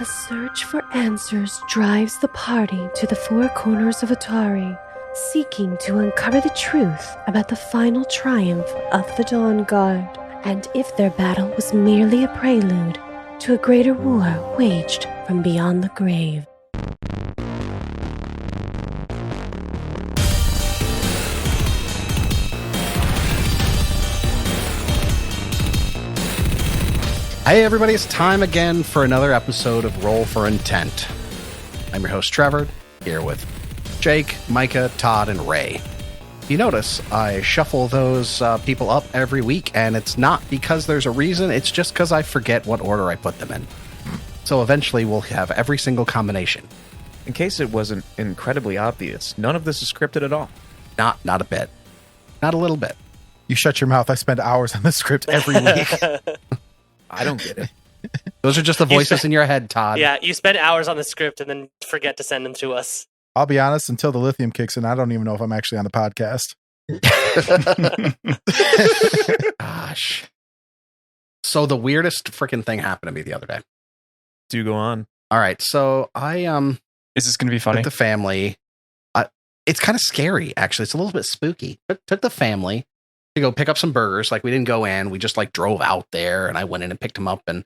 A search for answers drives the party to the four corners of Otari, seeking to uncover the truth about the final triumph of the Dawn Guard, and if their battle was merely a prelude to a greater war waged from beyond the grave. Hey everybody, it's time again for another episode of Roll for Intent. I'm your host Trevor, here with Jake, Micah, Todd, and Ray. If you notice, I shuffle those people up every week, and it's not because there's a reason, it's just because I forget what order I put them in. So eventually we'll have every single combination. In case it wasn't incredibly obvious, none of this is scripted at all. Not a bit. Not a little bit. You shut your mouth. I spend hours on the script every week. I don't get it. Those are just the voices in your head, Todd. Yeah, you spend hours on the script and then forget to send them to us. I'll be honest, until the lithium kicks in, I don't even know if I'm actually on the podcast. Gosh. So the weirdest freaking thing happened to me the other day. Do go on. All right, so I Is this going to be funny? took the family. It's kind of scary, actually. It's a little bit spooky. Took the family to go pick up some burgers. Like, we didn't go in. We just like drove out there, and I went in and picked them up, and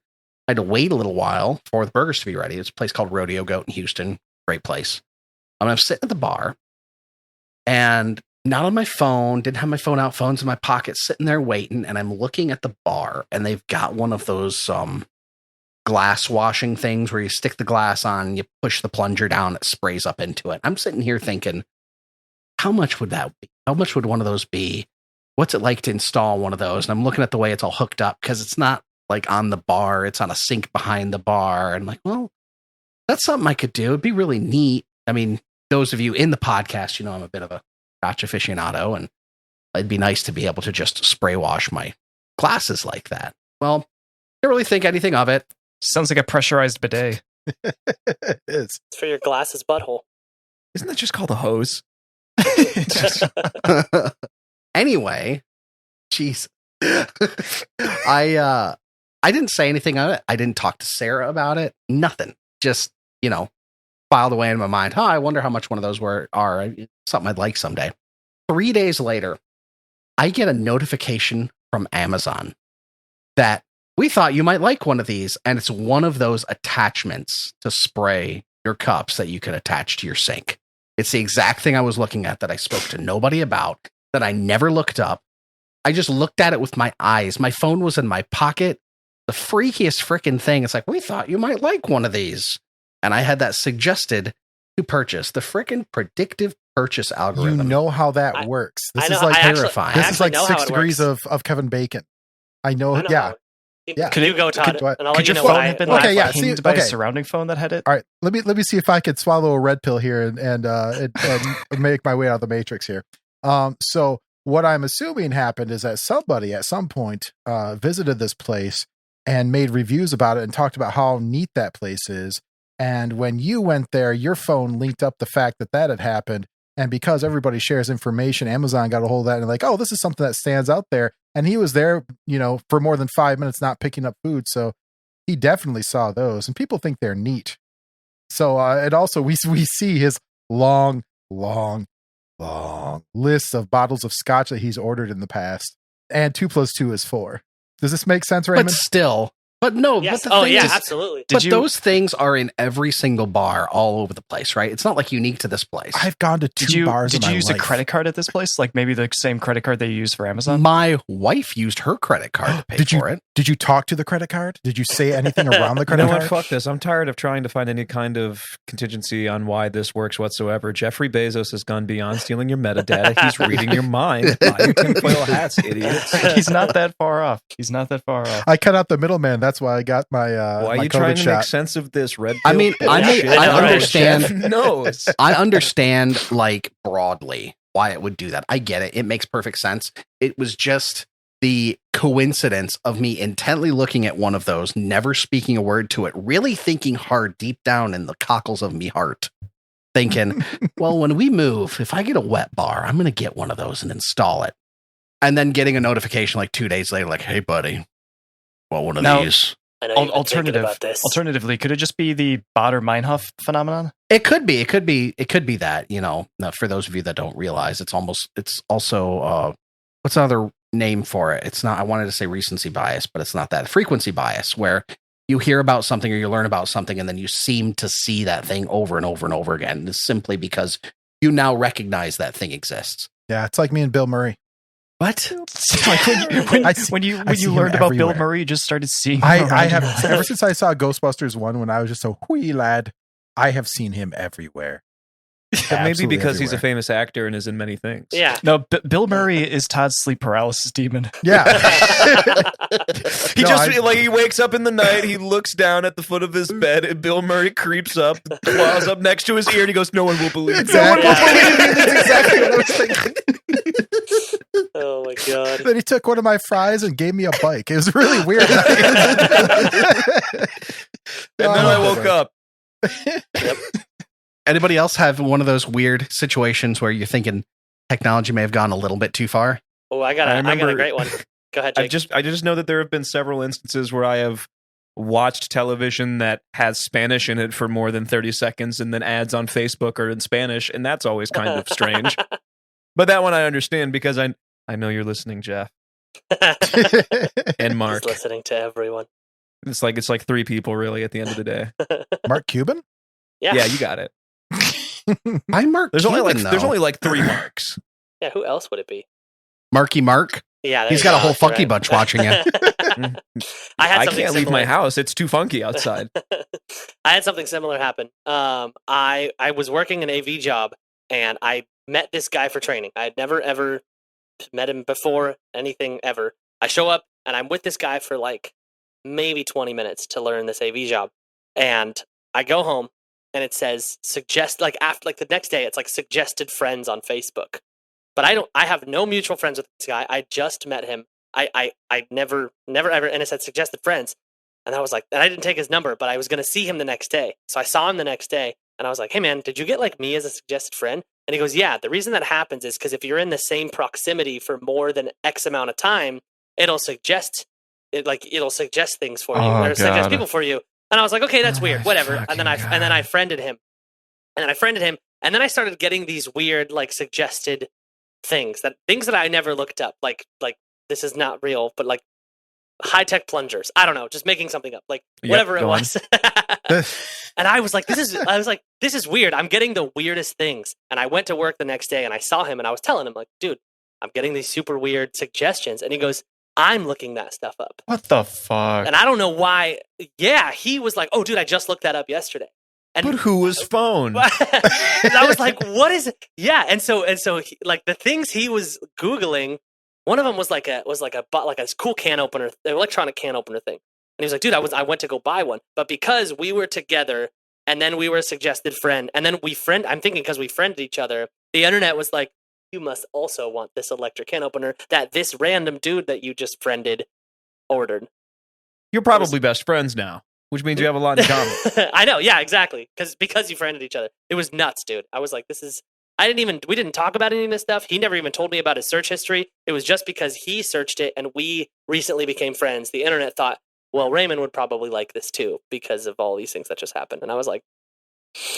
I had to wait a little while for the burgers to be ready. It's a place called Rodeo Goat in Houston. Great place. I'm sitting at the bar, and not on my phone. Didn't have my phone out. Phone's in my pocket, sitting there waiting, and I'm looking at the bar, and they've got one of those glass washing things where you stick the glass on, you push the plunger down, it sprays up into it. I'm sitting here thinking, how much would that be? How much would one of those be? What's it like to install one of those? And I'm looking at the way it's all hooked up, because it's not like on the bar. It's on a sink behind the bar. And I'm like, well, that's something I could do. It'd be really neat. I mean, those of you in the podcast, you know, I'm a bit of a scotch aficionado, and it'd be nice to be able to just spray wash my glasses like that. Well, didn't really think anything of it. Sounds like a pressurized bidet. It is. It's for your glasses butthole. Isn't that just called a hose? Anyway, jeez. I didn't say anything on it. I didn't talk to Sarah about it. Nothing. Just, filed away in my mind. I wonder how much one of those are. Something I'd like someday. 3 days later, I get a notification from Amazon that we thought you might like one of these, and it's one of those attachments to spray your cups that you can attach to your sink. It's the exact thing I was looking at that I spoke to nobody about, that I never looked up. I just looked at it with my eyes. My phone was in my pocket. The freakiest freaking thing. It's like, we thought you might like one of these. And I had that suggested to purchase. The freaking predictive purchase algorithm. You know how that works. This is like terrifying. This is like 6 degrees of Kevin Bacon. I know. Yeah. Could you go, Todd? And I'll let you know phone what have been pinged by a surrounding phone that had it? All right. Let me see if I could swallow a red pill here and make my way out of the matrix here. So what I'm assuming happened is that somebody at some point visited this place and made reviews about it and talked about how neat that place is. And when you went there, your phone linked up the fact that had happened. And because everybody shares information, Amazon got a hold of that and like, oh, this is something that stands out there. And he was there, for more than 5 minutes, not picking up food. So he definitely saw those, and people think they're neat. So it also, we see his long list of bottles of scotch that he's ordered in the past. And 2 + 2 is 4. Does this make sense, Raymond? But still. But no. Yes. But the thing is, absolutely. But those things are in every single bar all over the place, right? It's not like unique to this place. I've gone to 2 bars. Did you use a credit card at this place? Like maybe the same credit card they use for Amazon? My wife used her credit card to pay for it. Did you talk to the credit card? Did you say anything around the credit card? Fuck this. I'm tired of trying to find any kind of contingency on why this works whatsoever. Jeffrey Bezos has gone beyond stealing your metadata. He's reading your mind. Buy your tinfoil hats, idiots. He's not that far off. I cut out the middleman. That's why I got my why are you trying to make sense of this red pill? I mean, I understand. Knows. I understand, like, broadly why it would do that. I get it. It makes perfect sense. It was just the coincidence of me intently looking at one of those, never speaking a word to it, really thinking hard deep down in the cockles of me heart, thinking, well, when we move, if I get a wet bar, I'm going to get one of those and install it. And then getting a notification like 2 days later, like, hey, buddy, want one of these? I know you've been thinking about this. Alternatively, could it just be the Baader-Meinhof phenomenon? It could be that, for those of you that don't realize, it's also, what's another name for it? It's not, I wanted to say recency bias, but it's not that. Frequency bias, where you hear about something or you learn about something and then you seem to see that thing over and over and over again. It's simply because you now recognize that thing exists. Yeah, it's like me and Bill Murray. What? When you learned about Bill Murray, you just started seeing him. I have ever since I saw Ghostbusters 1 when I was just a wee lad, I have seen him everywhere. Maybe because he's a famous actor and is in many things. Yeah. No, Bill Murray is Todd's sleep paralysis demon. Yeah. He wakes up in the night, he looks down at the foot of his bed, and Bill Murray creeps up, claws up next to his ear, and he goes, "No one will believe me." Exactly. No one will believe me. That's exactly what I was thinking. Oh my god. Then he took one of my fries and gave me a bike. It was really weird. And then I woke up. Yep. Anybody else have one of those weird situations where you're thinking technology may have gone a little bit too far? Oh, I got a great one. Go ahead, Jake. I just know that there have been several instances where I have watched television that has Spanish in it for more than 30 seconds and then ads on Facebook are in Spanish, and that's always kind of strange. But that one I understand because I know you're listening, Jeff. And Mark. He's listening to everyone. It's like three people really at the end of the day. Mark Cuban? Yeah, you got it. I'm Mark. There's Cuban, only like three Marks. Yeah, who else would it be? Marky Mark. Yeah, he's got a whole funky bunch watching you. I can't leave my house. It's too funky outside. I had something similar happen. I was working an AV job and I met this guy for training. I had never ever met him before, anything ever. I show up and I'm with this guy for like maybe 20 minutes to learn this AV job. And I go home and it says the next day it's like suggested friends on Facebook. But I have no mutual friends with this guy. I just met him. I never ever, and it said suggested friends. And I was like, and I didn't take his number, but I was going to see him the next day. So I saw him the next day and I was like, "Hey man, did you get like me as a suggested friend?" And he goes, "Yeah, the reason that happens is because if you're in the same proximity for more than X amount of time, it'll suggest things for you. It'll suggest people for you." And I was like, "Okay, that's weird, whatever." And then I friended him. And then I started getting these weird like suggested things that I never looked up, like this is not real, but like high-tech plungers. I don't know, just making something up, like whatever it was. And I was like, this is weird. I'm getting the weirdest things. And I went to work the next day and I saw him and I was telling him like, "Dude, I'm getting these super weird suggestions." And he goes, "I'm looking that stuff up." What the fuck? And I don't know why. Yeah, he was like, "Oh, dude, I just looked that up yesterday." And but whose phone? And I was like, "What is it?" Yeah, and so he, like the things he was Googling, one of them was like a cool can opener, an electronic can opener thing. And he was like, "Dude, I went to go buy one, but because we were together, and then we were a suggested friend, and then I'm thinking because we friended each other, the internet was like, you must also want this electric can opener that this random dude that you just friended ordered." You're probably best friends now, which means you have a lot in common. I know, yeah, exactly. Because you friended each other. It was nuts, dude. I was like, we didn't talk about any of this stuff. He never even told me about his search history. It was just because he searched it and we recently became friends. The internet thought, well, Raymond would probably like this too because of all these things that just happened. And I was like,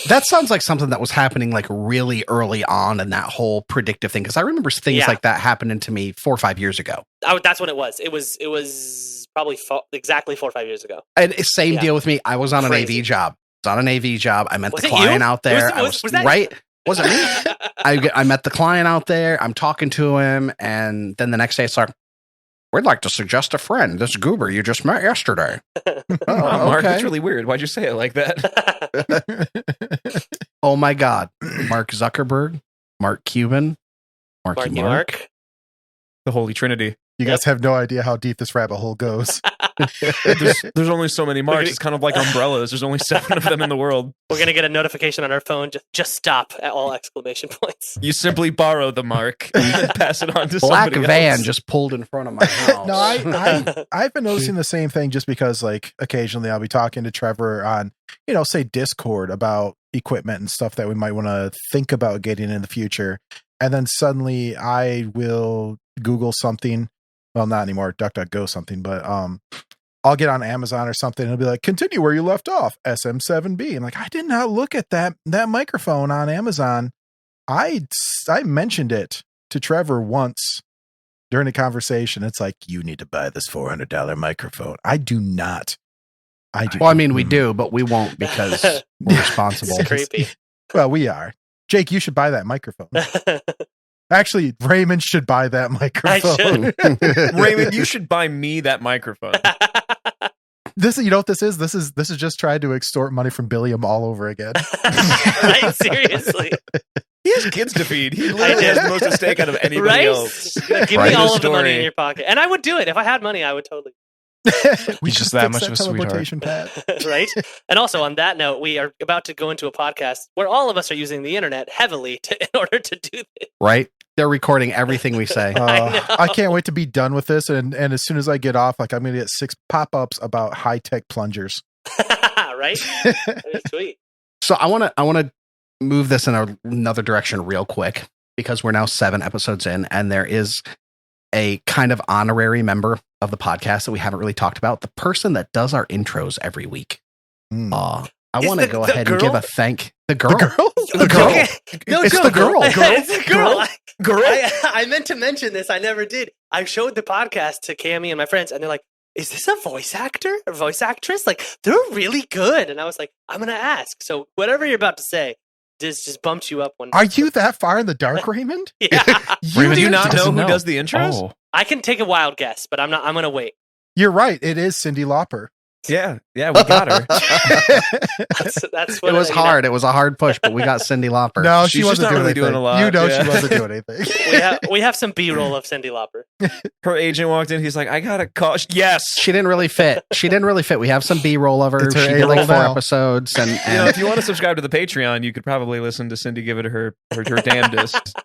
that sounds like something that was happening like really early on in that whole predictive thing. Because I remember things like that happening to me 4 or 5 years ago. That's when it was. It was probably exactly 4 or 5 years ago. And same deal with me. I was on an AV job. I met the client out there. Was that right? Wasn't me. I met the client out there. I'm talking to him, and then the next day it's like, "We'd like to suggest a friend. This goober you just met yesterday." Mark, that's really weird. Why'd you say it like that? Oh my God. Mark Zuckerberg, Mark Cuban, Marky Mark. The Holy Trinity. You guys have no idea how deep this rabbit hole goes. There's only so many marks. It's kind of like umbrellas. There's only 7 of them in the world. We're going to get a notification on our phone. Just stop at all exclamation points. You simply borrow the mark and pass it on to somebody else. Black van just pulled in front of my house. No, I've been noticing the same thing just because like occasionally I'll be talking to Trevor on, say Discord about equipment and stuff that we might want to think about getting in the future. And then suddenly I will Google something. Well, not anymore, DuckDuckGo something, but I'll get on Amazon or something and it'll be like, continue where you left off, SM7B. I'm like, I did not look at that microphone on Amazon. I mentioned it to Trevor once during a conversation. It's like, you need to buy this $400 microphone. I do not. I do. Well, I mean, we do, but we won't because we're responsible. It's creepy. Well, we are. Jake, you should buy that microphone. Actually, Raymond should buy that microphone. Raymond, you should buy me that microphone. This, you know what this is? This is just trying to extort money from Billiam all over again. Right? Seriously. He has kids to feed. He literally has the most at stake out of anybody else. Give me all of the money in your pocket. And I would do it. If I had money, I would totally. He's just that much of a sweetheart. Right? And also on that note, we are about to go into a podcast where all of us are using the internet heavily in order to do this. Right? They're recording everything we say. I can't wait to be done with this. And as soon as I get off, like I'm going to get 6 pop-ups about high-tech plungers. Right? That is sweet. So I want to move this in another direction real quick because we're now 7 episodes in and there is a kind of honorary member of the podcast that we haven't really talked about. The person that does our intros every week. I want to go ahead and give a thank. The girl. The girl. No, it's the girl. It's the girl. I meant to mention this. I never did. I showed the podcast to Cammie and my friends, and they're like, "Is this a voice actor or voice actress? Like, they're really good." And I was like, "I'm gonna ask." So whatever you're about to say, just bumped you up one. Are you that far in the dark, Raymond? Yeah. Raymond, do you not know who does the intros? Oh. I can take a wild guess, but I'm not. I'm gonna wait. You're right. It is Cyndi Lauper. Yeah, we got her. That's what it was hard. It was a hard push, but we got Cyndi Lauper. No, She's she wasn't not really doing a lot. You know, she wasn't doing anything. We have some B-roll of Cyndi Lauper. Her agent walked in. He's like, "I got a call." Yes, she didn't really fit. We have some B-roll of her. She did like 4 episodes, and you know, if you want to subscribe to the Patreon, you could probably listen to Cyndi give it her damnedest.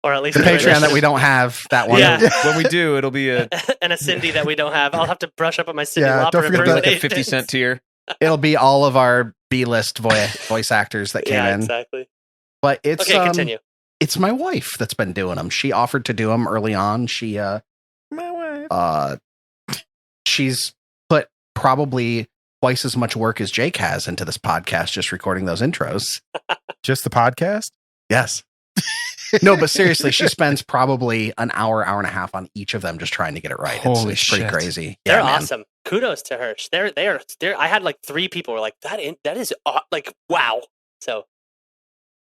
Or at least the Patreon that we don't have, that one. Yeah. When we do, it'll be a Cyndi that we don't have. I'll have to brush up on my Cyndi Lauper. Don't forget like a 50-cent tier. It'll be all of our B-list voice actors that came in. Exactly. But it's okay. Continue. It's my wife that's been doing them. She offered to do them early on. My wife. She's put probably twice as much work as Jake has into this podcast, just recording those intros. Just the podcast? Yes. No, but seriously, she spends probably an hour and a half on each of them just trying to get it right. It's pretty crazy. They're awesome. Kudos to her. They're. I had like 3 people were like, that is like, wow. So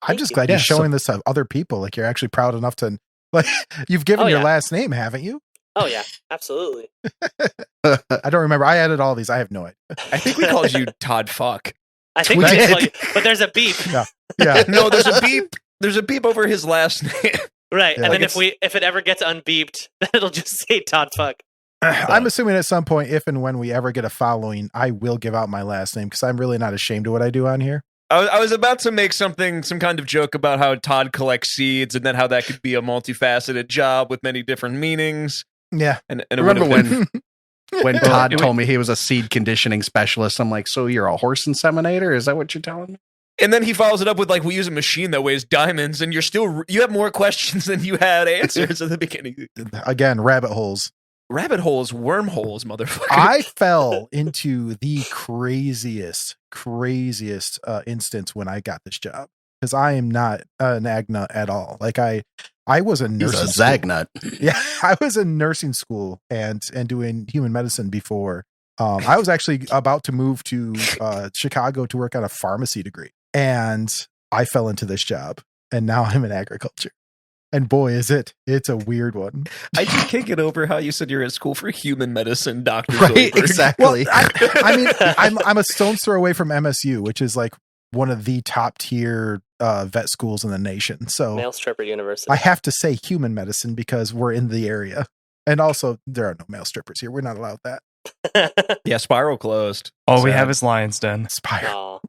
I'm just glad you're showing this to other people. Like you're actually proud enough to, like, you've given your last name, haven't you? Oh yeah, absolutely. I don't remember. I added all these. I have no idea. I think we called you Todd Fuck. I think we did call you, but there's a beep. Yeah. No, there's a beep. There's a beep over his last name. Right. Yeah. And then if it ever gets unbeeped, then it'll just say Todd Fuck. I'm assuming at some point, if and when we ever get a following, I will give out my last name because I'm really not ashamed of what I do on here. I was about to make some kind of joke about how Todd collects seeds and then how that could be a multifaceted job with many different meanings. Yeah. And remember when Todd told me he was a seed conditioning specialist, I'm like, so you're a horse inseminator? Is that what you're telling me? And then he follows it up with, like, we use a machine that weighs diamonds, and you have more questions than you had answers at the beginning. Again, rabbit holes. Rabbit holes, wormholes, motherfucker. I fell into the craziest instance when I got this job. Because I am not an Agnut at all. Like, I was a nursing He's a Zagnut. Yeah, I was in nursing school and doing human medicine before. I was actually about to move to Chicago to work on a pharmacy degree. And I fell into this job. And now I'm in agriculture. And boy, it's a weird one. I just can't get over how you said you're at school for human medicine, Dr. Right, exactly. Well, I mean, I'm a stone's throw away from MSU, which is like one of the top tier vet schools in the nation. So Male stripper university. I have to say human medicine because we're in the area. And also, there are no male strippers here. We're not allowed that. Yeah, Spiral closed. All we have is Lion's Den. Spiral.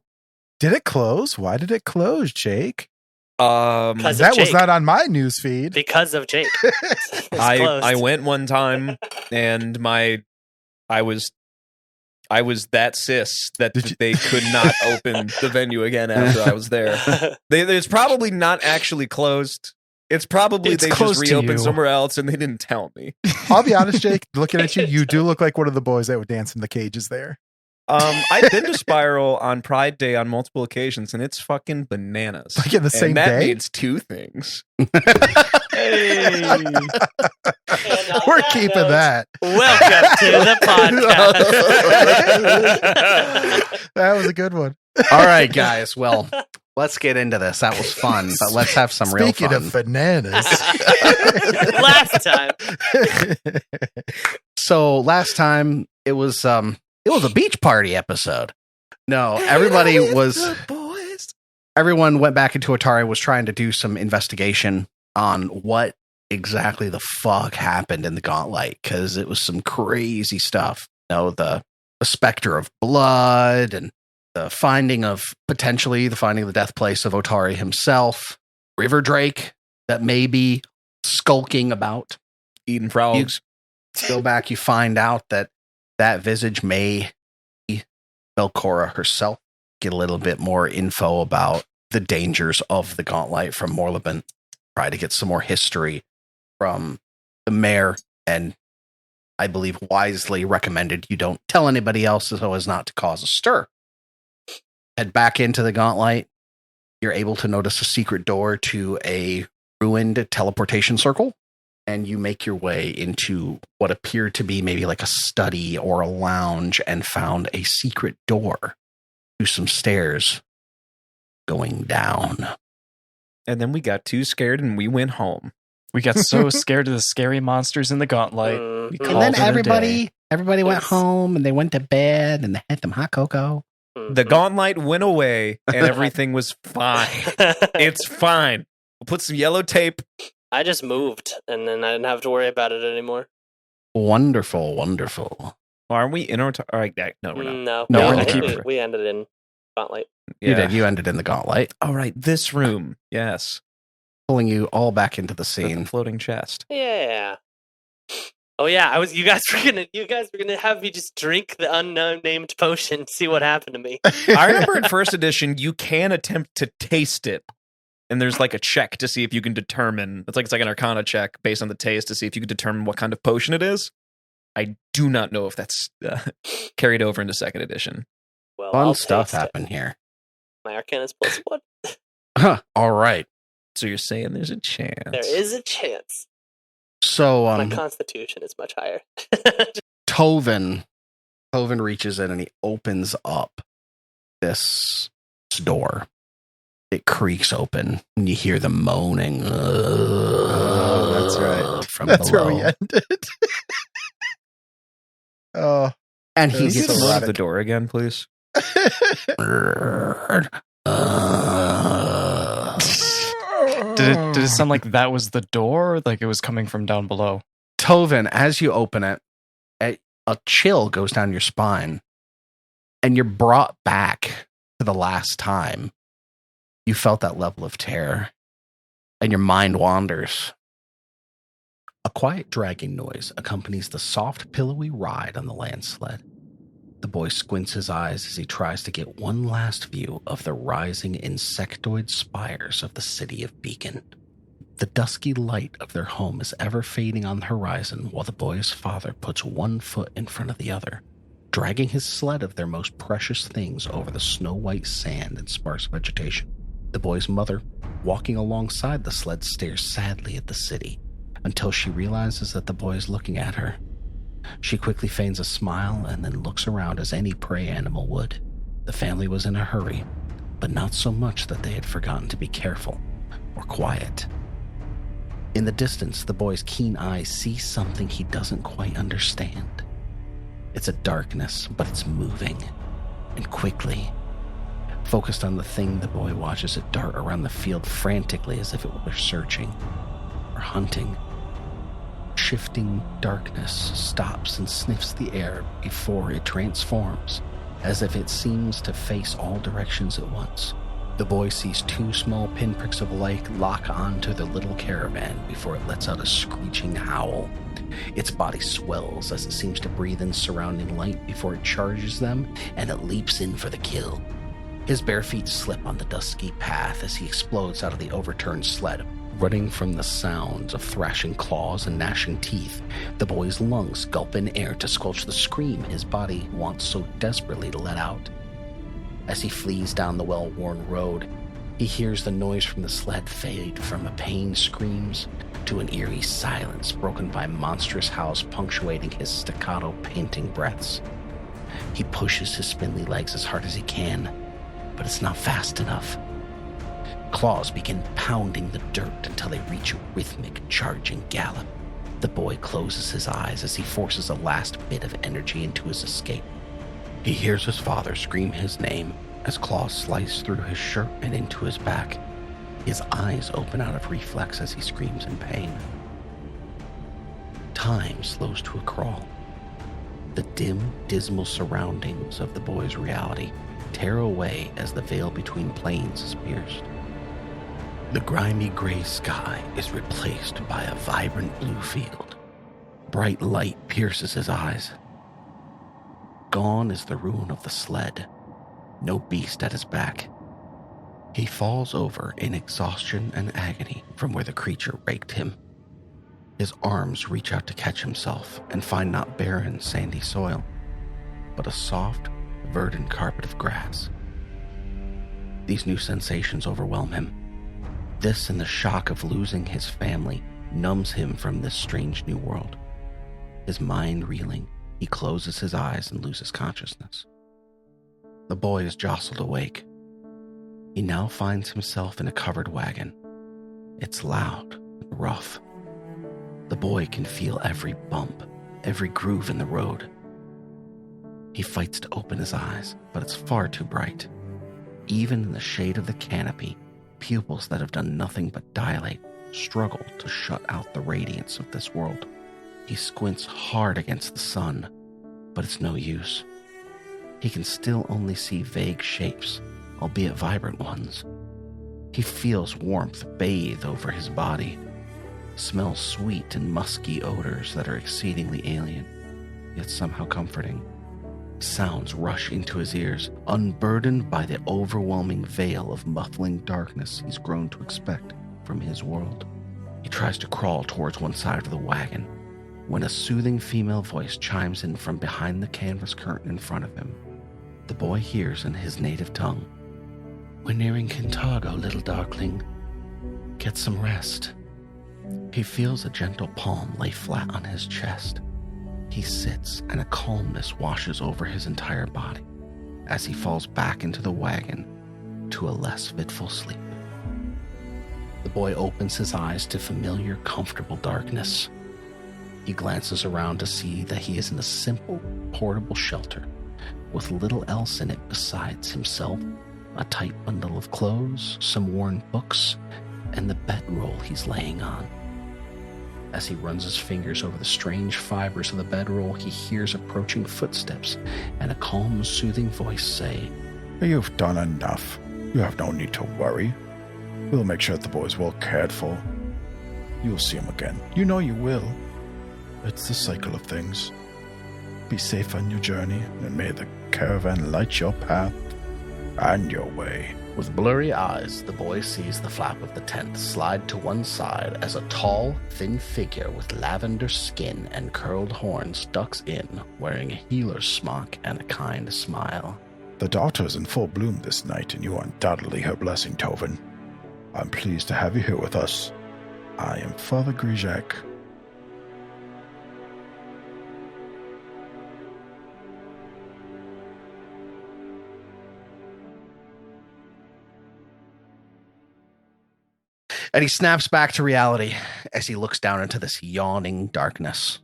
Did it close? Why did it close, Jake? That was not on my news feed. Because of Jake. I went one time and I was that cis that they could not open the venue again after I was there. It's probably not actually closed. It's probably It's they close just to reopened you. somewhere else and they didn't tell me. I'll be honest, Jake, looking at you, you do look like one of the boys that would dance in the cages there. I've been to Spiral on Pride Day on multiple occasions, and it's fucking bananas. Like in the same that day? means two things. Hey. We're keeping that. Welcome to the podcast. That was a good one. All right, guys. Well, let's get into this. That was fun, but let's have some real Speaking fun. of bananas. Last time. So last time it was a beach party episode. No, everyone went back into Otari, was trying to do some investigation on what exactly the fuck happened in the Gauntlight, because it was some crazy stuff. You know, the specter of blood and the finding of the death place of Otari himself, River Drake that may be skulking about, Eating frogs. You go back, you find out that visage may be Belcora herself. Get a little bit more info about the dangers of the Gauntlight from Morlabent. Try to get some more history from the mayor, and I believe wisely recommended you don't tell anybody else so as not to cause a stir. Head back into the Gauntlight. You're able to notice a secret door to a ruined teleportation circle, and you make your way into what appeared to be maybe like a study or a lounge, and found a secret door to some stairs going down. And then we got too scared and we went home. We got so scared of the scary monsters in the Gauntlight. We And called then it a day. everybody went Yes. home, and they went to bed, and they had some hot cocoa. The Gauntlight went away and everything was fine. It's fine. We'll put some yellow tape. I just moved, and then I didn't have to worry about it anymore. Wonderful, wonderful. Are we in our... All right, no, we're not. No, No, we we're ended- not. we ended in Gauntlight. You did. You ended in the Gauntlight, All right, this room. Yes. pulling you all back into the The scene. floating chest. Yeah. Oh yeah, You guys were gonna have me just drink the unknown named potion, see what happened to me. I remember in first edition, you can attempt to taste it. And there's like a check to see if you can determine. It's like an Arcana check based on the taste to see if you can determine what kind of potion it is. I do not know if that's carried over into second edition. Well, Fun I'll stuff taste it. happened here. My Arcana is +1. Huh. All right. So you're saying there's a chance. There is a chance. So My Constitution is much higher. Tovin reaches in and he opens up this door. It creaks open, and you hear the moaning. Oh, that's right. From That's below. where we ended. Oh. And Can he you He's gets close the door again, please? Did it sound like that was the door, or like it was coming from down below? Tovin, as you open it, a chill goes down your spine, and you're brought back to the last time you felt that level of terror, and your mind wanders. A quiet dragging noise accompanies the soft, pillowy ride on the landsled. The boy squints his eyes as he tries to get one last view of the rising insectoid spires of the city of Beacon. The dusky light of their home is ever fading on the horizon while the boy's father puts one foot in front of the other, dragging his sled of their most precious things over the snow-white sand and sparse vegetation. The boy's mother, walking alongside the sled, stares sadly at the city until she realizes that the boy is looking at her. She quickly feigns a smile and then looks around as any prey animal would. The family was in a hurry, but not so much that they had forgotten to be careful or quiet. In the distance, the boy's keen eyes see something he doesn't quite understand. It's a darkness, but it's moving, and quickly. Focused on the thing, the boy watches it dart around the field frantically as if it were searching or hunting. Shifting darkness stops and sniffs the air before it transforms, as if it seems to face all directions at once. The boy sees two small pinpricks of light lock onto the little caravan before it lets out a screeching howl. Its body swells as it seems to breathe in surrounding light before it charges them, and it leaps in for the kill. His bare feet slip on the dusky path as he explodes out of the overturned sled, Running from the sounds of thrashing claws and gnashing teeth, the boy's lungs gulp in air to squelch the scream his body wants so desperately to let out. As he flees down the well-worn road, he hears the noise from the sled fade from a pained screams to an eerie silence broken by monstrous howls punctuating his staccato panting breaths. He pushes his spindly legs as hard as he can, but it's not fast enough. Claws begin pounding the dirt until they reach a rhythmic, charging gallop. The boy closes his eyes as he forces a last bit of energy into his escape. He hears his father scream his name as claws slice through his shirt and into his back. His eyes open out of reflex as he screams in pain. Time slows to a crawl. The dim, dismal surroundings of the boy's reality tear away as the veil between planes is pierced. The grimy gray sky is replaced by a vibrant blue field. Bright light pierces his eyes. Gone is the ruin of the sled. No beast at his back. He falls over in exhaustion and agony from where the creature raked him. His arms reach out to catch himself and find not barren, sandy soil, but a soft, verdant carpet of grass. These new sensations overwhelm him. This and the shock of losing his family numbs him from this strange new world. His mind reeling, he closes his eyes and loses consciousness. The boy is jostled awake. He now finds himself in a covered wagon. It's loud and rough. The boy can feel every bump, every groove in the road. He fights to open his eyes, but it's far too bright. Even in the shade of the canopy, pupils that have done nothing but dilate struggle to shut out the radiance of this world. He squints hard against the sun, but it's no use. He can still only see vague shapes, albeit vibrant ones. He feels warmth bathe over his body, smells sweet and musky odors that are exceedingly alien, yet somehow comforting. Sounds rush into his ears, unburdened by the overwhelming veil of muffling darkness he's grown to expect from his world. He tries to crawl towards one side of the wagon when a soothing female voice chimes in from behind the canvas curtain in front of him. The boy hears in his native tongue, "We're nearing Kintargo, little darkling. Get some rest." He feels a gentle palm lay flat on his chest. He sits, and a calmness washes over his entire body as he falls back into the wagon to a less fitful sleep. The boy opens his eyes to familiar, comfortable darkness. He glances around to see that he is in a simple, portable shelter with little else in it besides himself, a tight bundle of clothes, some worn books, and the bedroll he's laying on. As he runs his fingers over the strange fibers of the bedroll, he hears approaching footsteps and a calm, soothing voice say, "You've done enough. You have no need to worry. We'll make sure the boy's well cared for. You'll see him again. You know you will. It's the cycle of things. Be safe on your journey, and may the caravan light your path and your way." With blurry eyes, the boy sees the flap of the tent slide to one side as a tall, thin figure with lavender skin and curled horns ducks in, wearing a healer's smock and a kind smile. "The daughter's in full bloom this night, and you are undoubtedly her blessing, Tovin. I'm pleased to have you here with us. I am Father Grijak." And he snaps back to reality as he looks down into this yawning darkness.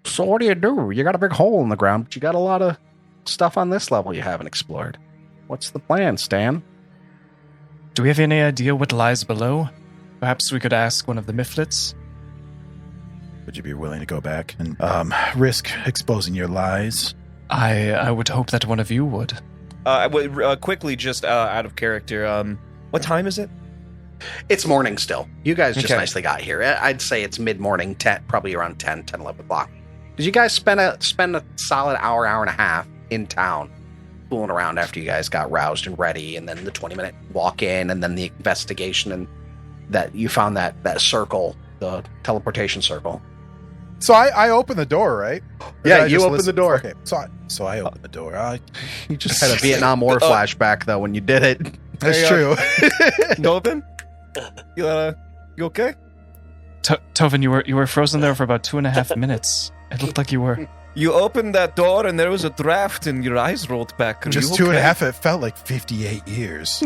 So what do? You got a big hole in the ground, but you got a lot of stuff on this level you haven't explored. What's the plan, Stan? Do we have any idea what lies below? Perhaps we could ask one of the Mifflets? Would you be willing to go back and risk exposing your lies? I would hope that one of you would. Quickly, just out of character, what time is it? It's morning still. You guys just nicely got here. I'd say it's mid-morning, probably around 10, 11 o'clock. Because you guys spend a solid hour and a half in town fooling around after you guys got roused and ready, and then the 20-minute walk in, and then the investigation and that you found that circle, the teleportation circle. So I opened the door, right? Or Yeah, did I you just opened listen? the door. Okay, so I opened the door. You just had a Vietnam War flashback though when you did it. That's true. Dolphin, you okay? Tovin, you were frozen there for about 2.5 minutes. It looked like you were. You opened that door and there was a draft and your eyes rolled back. Are Just you 2.5. It felt like 58 years.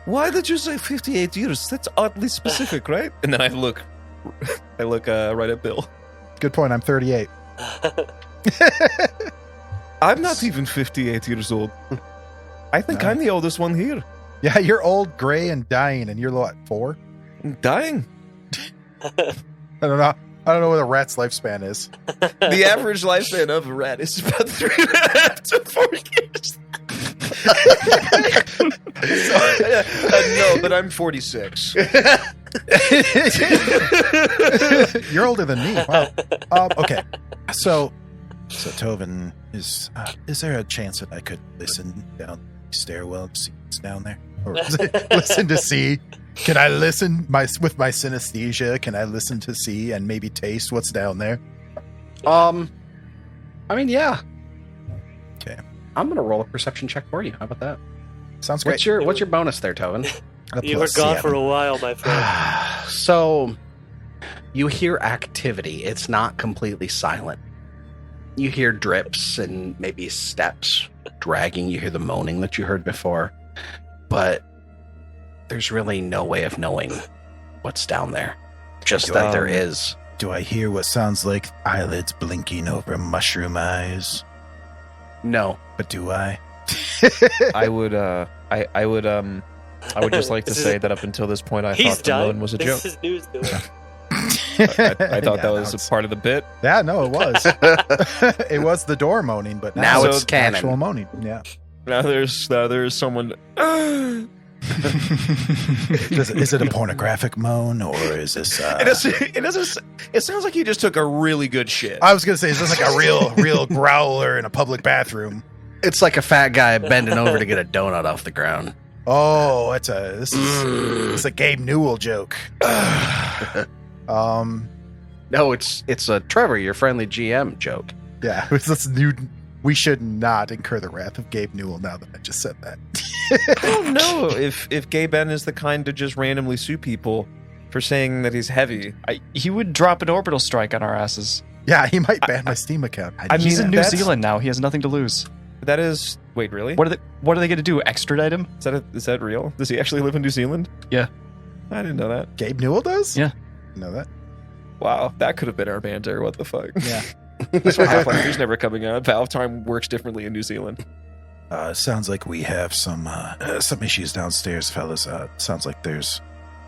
Why did you say 58 years? That's oddly specific, right? And then I look right at Bill. Good point. I'm 38. I'm not even 58 years old. I think No. I'm the oldest one here. Yeah, you're old, gray, and dying, and you're what, 4? I'm dying. I don't know. I don't know what a rat's lifespan is. The average lifespan of a rat is about 3.5 to 4 years. No, but I'm 46. You're older than me. Wow. Okay. So Tovin, is there a chance that I could listen down the stairwell to see what's down there? Or listen to see? Can I listen with my synesthesia? Can I listen to see and maybe taste what's down there? I mean, yeah. Okay. I'm gonna roll a perception check for you. How about that? Sounds great. What's your bonus there, Tovin? You were gone for a while, my friend. So, you hear activity. It's not completely silent. You hear drips and maybe steps dragging. You hear the moaning that you heard before. But there's really no way of knowing what's down there. Just that there is. Do I hear what sounds like eyelids blinking over mushroom eyes? No. But do I? I would just like to say that up until this point, I He's thought the done. moan was a joke. This is news to him. I thought that was it's- a part of the bit. Yeah, no, it was. It was the door moaning, but Now So it's canon. actual moaning. Yeah. Now there's someone. Is it a pornographic moan or is this? It sounds like you just took a really good shit. I was gonna say, is this like a real growler in a public bathroom? It's like a fat guy bending over to get a donut off the ground. Oh, it's a Gabe Newell joke. No, it's a Trevor, your friendly GM joke. Yeah, this new. We should not incur the wrath of Gabe Newell now that I just said that. I don't know if Gay Ben is the kind to just randomly sue people for saying that he's heavy. He would drop an orbital strike on our asses. Yeah, he might ban my Steam account. He's in New that's- Zealand now. He has nothing to lose. That is. Wait, really? What are they going to do? Extradite him? Is that real? Does he actually live in New Zealand? Yeah. I didn't know that. Gabe Newell does? Yeah. You know that? Wow, that could have been our banter. What the fuck? Yeah. That's why Pathfinder's never coming out. Valve time works differently in New Zealand. Sounds like we have some issues downstairs, fellas. Sounds like there's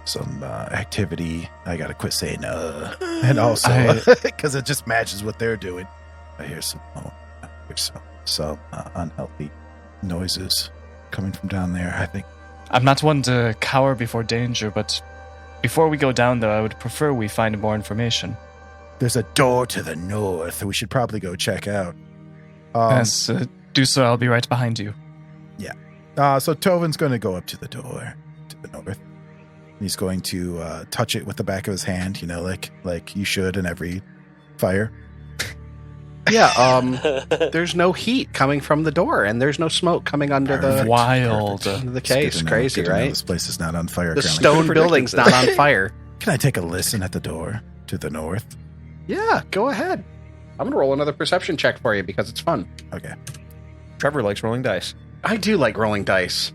some activity. I gotta quit saying And also, because it just matches what they're doing. I hear some unhealthy noises coming from down there. I think I'm not one to cower before danger, but before we go down there, I would prefer we find more information. There's a door to the north. We should probably go check out. Yes, do so. I'll be right behind you. So Tovin's going to go up to the door to the north. He's going to touch it with the back of his hand, like you should in every fire. Yeah, there's no heat coming from the door, and there's no smoke coming under the Wild. the It's good case. to know- Crazy, good to know right? This place is not on fire. The currently. stone building's not on fire. Can I take a listen at the door to the north? Yeah, go ahead. I'm gonna roll another perception check for you because it's fun. Okay. Trevor likes rolling dice. I do like rolling dice.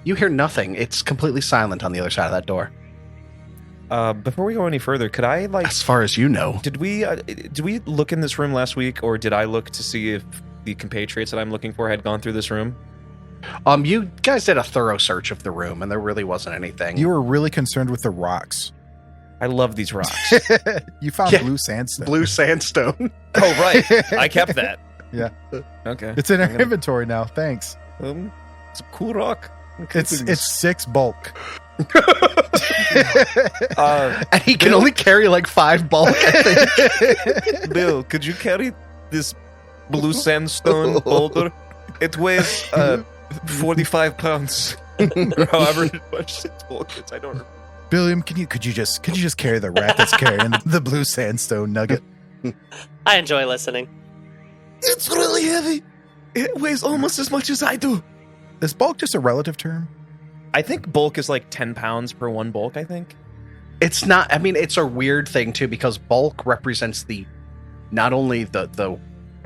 You hear nothing. It's completely silent on the other side of that door. Before we go any further, could I As far as you know. Did we look in this room last week, or did I look to see if the compatriots that I'm looking for had gone through this room? You guys did a thorough search of the room, and there really wasn't anything. You were really concerned with the rocks. I love these rocks. You found Yeah. blue sandstone. blue sandstone. Oh, right. I kept that. Yeah. Okay. It's in our I'm gonna- inventory now. Thanks. It's a cool rock. It's 6 bulk. And he can only carry like 5 bulk, I think. Bill, could you carry this blue sandstone boulder? It weighs 45 pounds. Or however much its bulk is. I don't remember. Billiam, could you just carry the rat that's carrying the blue sandstone nugget? I enjoy listening. It's really heavy. It weighs almost as much as I do. Is bulk just a relative term? I think bulk is like 10 pounds per one bulk, I think. It's not. I mean, it's a weird thing too because bulk represents not only the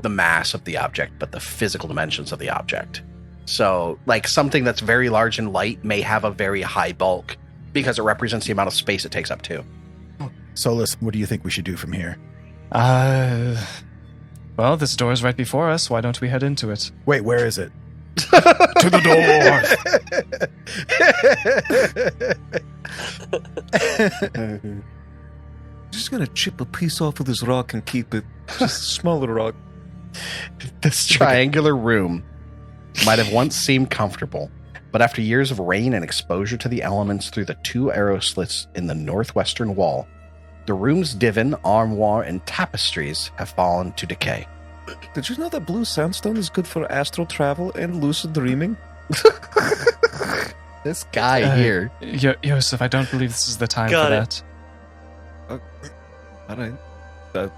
mass of the object, but the physical dimensions of the object. So, like something that's very large and light may have a very high bulk because it represents the amount of space it takes up too. Solus, what do you think we should do from here? Well, this door is right before us. Why don't we head into it? Wait, where is it? To the door! Just gonna chip a piece off of this rock and keep it. Just a smaller rock. This triangular room might have once seemed comfortable, but after years of rain and exposure to the elements through the 2 arrow slits in the northwestern wall, the room's divan, armoire, and tapestries have fallen to decay. Did you know that blue sandstone is good for astral travel and lucid dreaming? This guy here. Yosef, I don't believe this is the time Got for it. that. All right.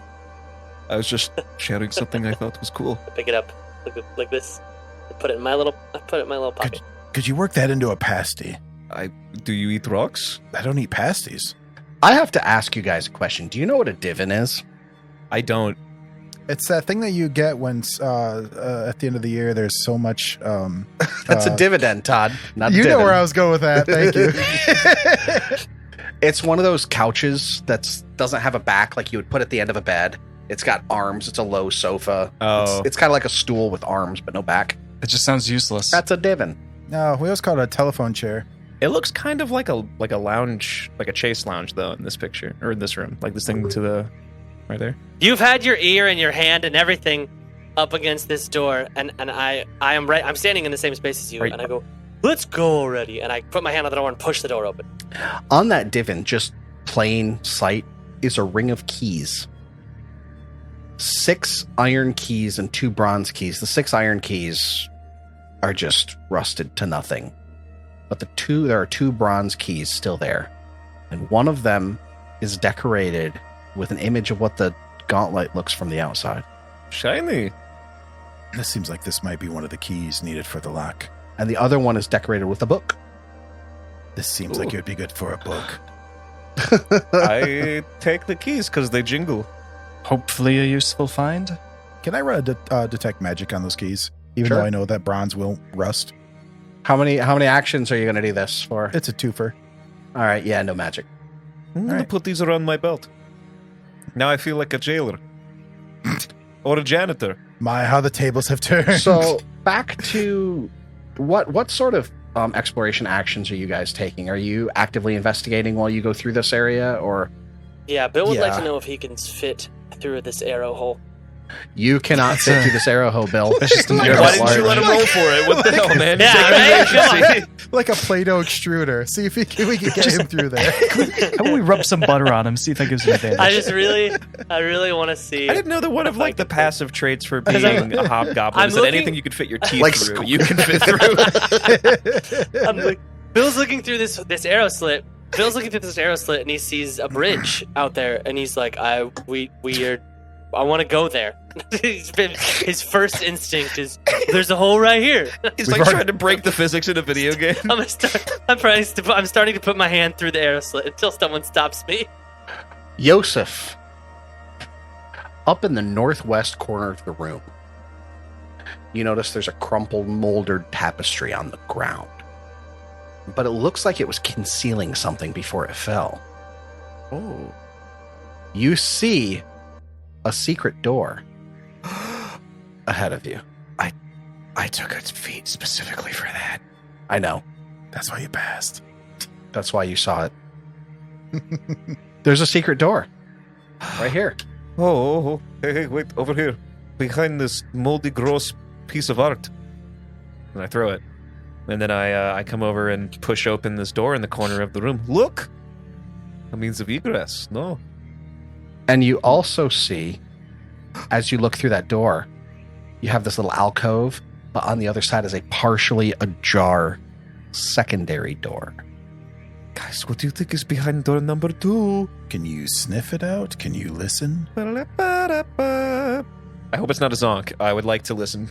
I was just sharing something I thought was cool. I pick it up like this. I put it in my little pocket. Could you work that into a pasty? Do you eat rocks? I don't eat pasties. I have to ask you guys a question. Do you know what a divan is? I don't. It's that thing that you get when at the end of the year there's so much. That's a dividend, Todd. Not you divan. know where I was going with that. Thank you. It's one of those couches that doesn't have a back like you would put at the end of a bed. It's got arms. It's a low sofa. Oh. It's kind of like a stool with arms but no back. It just sounds useless. That's a divan. No, we always call it a telephone chair. It looks kind of like a lounge, like a chase lounge, though, in this picture or in this room, like this thing to the right there. You've had your ear and your hand and everything up against this door, and I am right. I'm standing in the same space as you, Right. and I go, "Let's go already!" And I put my hand on the door and push the door open. On that divan, just plain sight, is a ring of keys. 6 iron keys and 2 bronze keys. The 6 iron keys are just rusted to nothing. But there are 2 bronze keys still there. And one of them is decorated with an image of what the Gauntlight looks from the outside. Shiny. This seems like this might be one of the keys needed for the lock. And the other one is decorated with a book. This seems like it would be good for a book. I take the keys because they jingle. Hopefully a useful find. Can I run a detect magic on those keys? Even Sure. though I know that bronze will rust. How many actions are you going to do this for? It's a twofer. All right, yeah, no magic. I'm gonna right. put these around my belt. Now I feel like a jailer. Or a janitor. My, how the tables have turned. So back to what sort of exploration actions are you guys taking? Are you actively investigating while you go through this area, or Yeah, Bill would like Yeah. to know if he can fit through this arrow hole. you cannot fit through this arrow hole, Bill? That's just a You're Why nervous didn't you let him large. roll for it? What the hell, man? Yeah, Take right? the agency. like a Play-Doh extruder. See if we can get him through there. How about we rub some butter on him, see if that gives him advantage? I really want to see. I didn't know that one of like the passive traits for Because being a hobgoblin I'm is that looking- anything you could fit your teeth Like through, Squid. you can fit through. I'm like, Bill's looking through this arrow slit. Bill's looking through this arrow slit, and he sees a bridge out there, and he's like, I want to go there. His first instinct is, there's a hole right here. He's We've like already- trying to break the physics in a video game. I'm starting to put my hand through the arrow slit until someone stops me. Yosef, up in the northwest corner of the room, you notice there's a crumpled, moldered tapestry on the ground. But it looks like it was concealing something before it fell. Oh. You see a secret door ahead of you. I took its feet specifically for that. I know. That's why you passed. That's why you saw it. There's a secret door right here. Oh. Hey, wait, over here. Behind this moldy, gross piece of art. And I throw it. And then I come over and push open this door in the corner of the room. Look! A means of egress. No. And you also see, as you look through that door, you have this little alcove, but on the other side is a partially ajar secondary door. Guys, what do you think is behind door number 2? Can you sniff it out? Can you listen? I hope it's not a zonk. I would like to listen.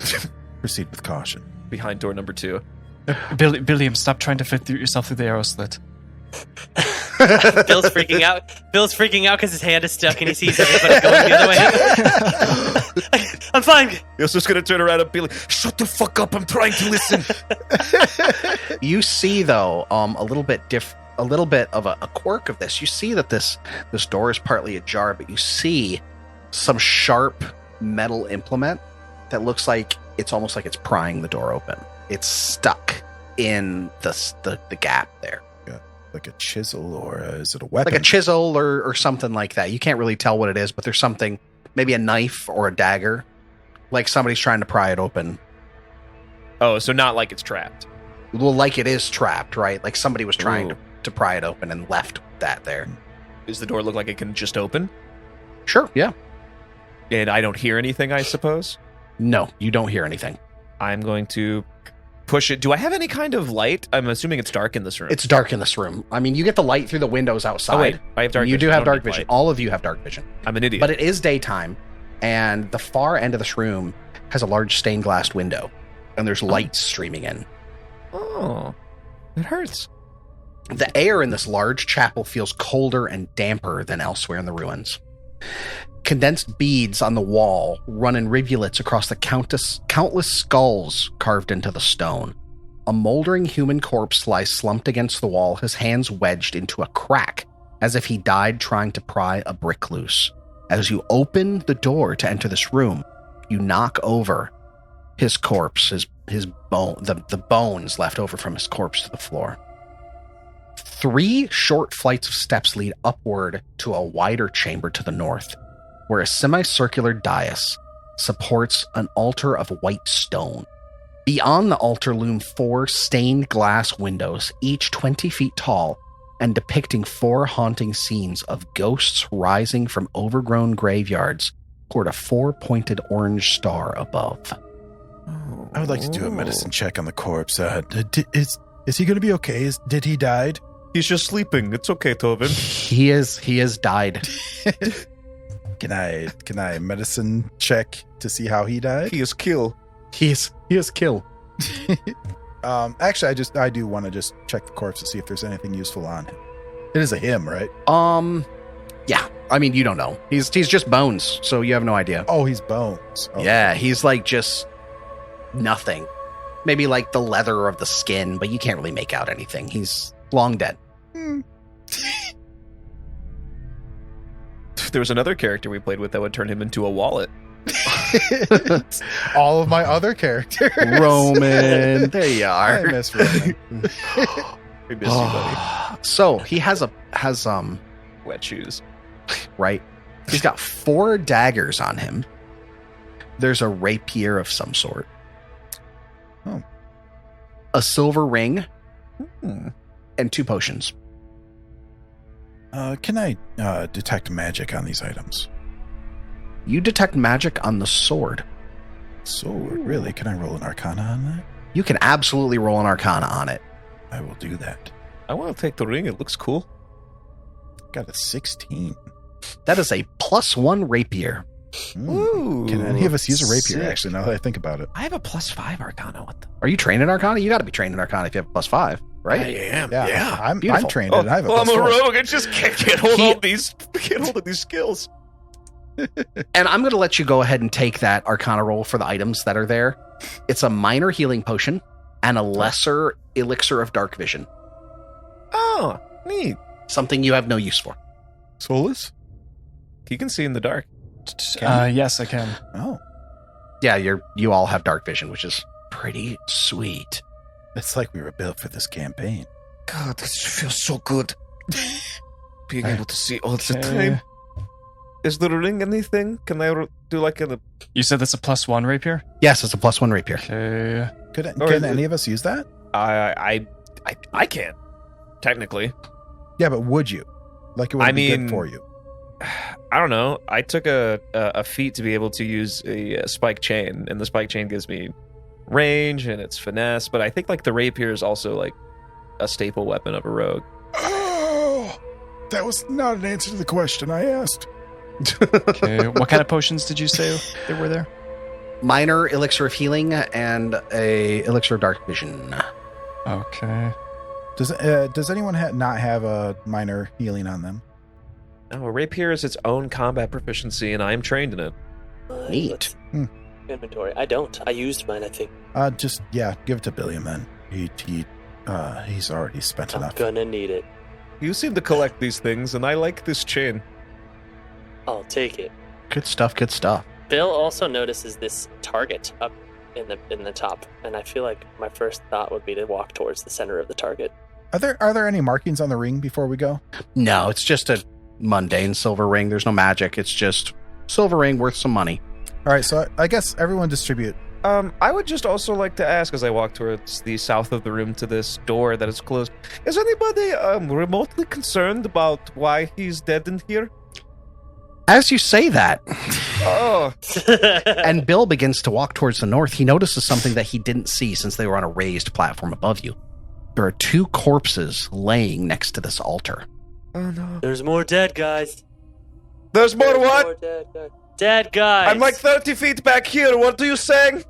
Proceed with caution. Behind door number 2. Billiam, stop trying to fit yourself through the arrow slit. Bill's freaking out. Bill's freaking out because his hand is stuck and he sees everybody going the other way. I'm fine. He's just going to turn around and be like, shut the fuck up. I'm trying to listen. You see, though, a little bit of a quirk of this. You see that this door is partly ajar, but you see some sharp metal implement that looks like it's almost like it's prying the door open. It's stuck in the gap there. Like a chisel, or is it a weapon? Like a chisel or something like that. You can't really tell what it is, but there's something, maybe a knife or a dagger, like somebody's trying to pry it open. Oh, so not like it's trapped. Well, like it is trapped, right? Like somebody was trying to pry it open and left that there. Does the door look like it can just open? Sure, yeah. And I don't hear anything, I suppose? No, you don't hear anything. I'm going to push it. Do I have any kind of light? I'm assuming it's dark in this room. It's dark in this room. I mean, you get the light through the windows outside. Oh, wait. I have dark vision. You do have I don't dark need vision. light. All of you have dark vision. I'm an idiot. But it is daytime, and the far end of this room has a large stained glass window, and there's light streaming in. Oh, it hurts. The air in this large chapel feels colder and damper than elsewhere in the ruins. Condensed beads on the wall run in rivulets across the countless skulls carved into the stone. A moldering human corpse lies slumped against the wall, his hands wedged into a crack, as if he died trying to pry a brick loose. As you open the door to enter this room, you knock over his corpse, his bone, the bones left over from his corpse to the floor. 3 short flights of steps lead upward to a wider chamber to the north, where a semicircular dais supports an altar of white stone. Beyond the altar loom 4 stained glass windows, each 20 feet tall, and depicting 4 haunting scenes of ghosts rising from overgrown graveyards toward a 4-pointed orange star above. I would like to do a medicine check on the corpse. Is he going to be okay? Did he died? He's just sleeping. It's okay, Tobin. He is died. Can I medicine check to see how he died? He is kill. He is kill. Actually, I do want to just check the corpse to see if there's anything useful on him. It is a him, right? Yeah. I mean, you don't know. He's just bones, so you have no idea. Oh, he's bones. Oh. Yeah, he's like just nothing. Maybe like the leather of the skin, but you can't really make out anything. He's long dead. There was another character we played with that would turn him into a wallet. All of my other characters. Roman. There you I are. miss Roman. We miss you, buddy. So he has Wet shoes. right. He's got 4 daggers on him. There's a rapier of some sort. Oh. A silver ring. And 2 potions. Can I detect magic on these items? You detect magic on the sword. Sword? Really? Can I roll an arcana on that? You can absolutely roll an arcana on it. I will do that. I want to take the ring. It looks cool. Got a 16. That is a +1 rapier. Ooh, Can any of us use a rapier, sick. actually, now that I think about it? I have a +5 arcana. What the? Are you trained in arcana? You got to be trained in arcana if you have a +5, right? I am. Yeah. I'm Beautiful. trained in it. I have a I'm a +4. rogue. I just can't hold all these. Can't hold these skills. And I'm going to let you go ahead and take that arcana roll for the items that are there. It's a minor healing potion and a lesser elixir of dark vision. Oh, neat. Something you have no use for. Solus? He can see in the dark. Yes, I can. Oh. Yeah, you all have dark vision, which is pretty sweet. It's like we were built for this campaign. God, this feels so good. Being able to see all the Okay. time. Is the ring anything? Can I do like a... You said that's a +1 rapier? Yes, it's a +1 rapier. Okay. Or Can is any it- of us use that? I can't. Technically. Yeah, but would you? Like it would I be mean- good for you. I don't know. I took a feat to be able to use a spike chain, and the spike chain gives me range and it's finesse, but I think like the rapier is also like a staple weapon of a rogue. That was not an answer to the question I asked. Okay. What kind of potions did you say there were there? Minor elixir of healing and a elixir of dark vision. Okay. Does anyone not have a minor healing on them? Oh, rapier is its own combat proficiency, and I am trained in it. Neat. Inventory. I don't. I used mine, I think. Give it to Billiam then. He's already spent I'm enough. gonna need it. You seem to collect these things, and I like this chain. I'll take it. Good stuff. Good stuff. Bill also notices this target up in the top, and I feel like my first thought would be to walk towards the center of the target. Are there any markings on the ring before we go? No, it's just a mundane silver ring. There's no magic. It's just silver ring worth some money. All right, so I guess everyone distribute. I would just also like to ask, as I walk towards the south of the room to this door that is closed, is anybody remotely concerned about why he's dead in here? As you say that, Oh, and Bill begins to walk towards the north, he notices something that he didn't see since they were on a raised platform above you. There are 2 corpses laying next to this altar. oh no. There's more dead guys. There's more what? More dead guys. Dead guys. I'm like 30 feet back here. What are you saying?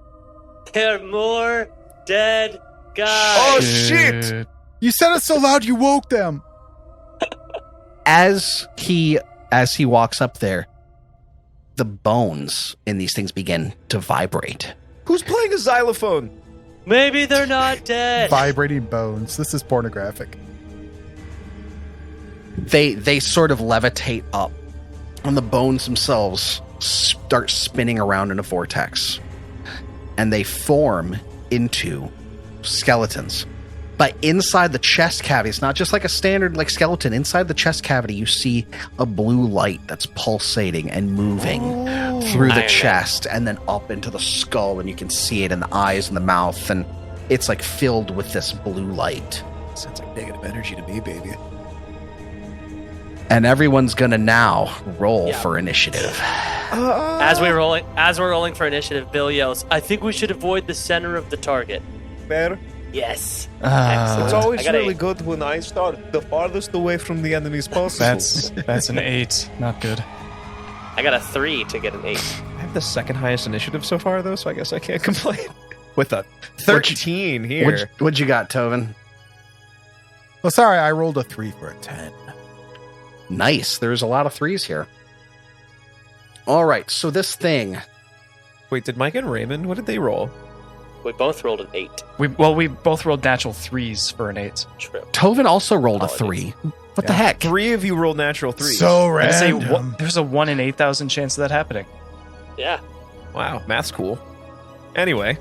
There are more dead guys. Oh, shit. You said it so loud you woke them. As he walks up there, the bones in these things begin to vibrate. Who's playing a xylophone? Maybe they're not dead. Vibrating bones. This is pornographic. They sort of levitate up, and the bones themselves start spinning around in a vortex, and they form into skeletons. But inside the chest cavity, it's not just like a standard skeleton. Inside the chest cavity, you see a blue light that's pulsating and moving through the Iron Man. chest and then up into the skull, and you can see it in the eyes and the mouth, and it's like filled with this blue light. Sounds like negative energy to me, baby. And everyone's gonna now roll Yeah. for initiative. As we're rolling for initiative, Bill yells, "I think we should avoid the center of the target." Fair. Yes. It's I always got really eight. good when I start the farthest away from the enemies possible. That's an 8. Not good. I got a 3 to get an 8. I have the second highest initiative so far, though, so I guess I can't complain. With a 13 here. What'd you got, Tovin? Well, sorry, I rolled a 3 for a 10. Nice. There's a lot of 3s here. All right, so this thing. Wait, did Mike and Raymond, what did they roll? We both rolled an 8. We both rolled natural 3s for an 8. True. Tovin also rolled a Apologies. 3. What the heck? 3 of you rolled natural 3. So I'd say random. there's a 1 in 8,000 chance of that happening. Yeah. Wow, math's cool. Anyway,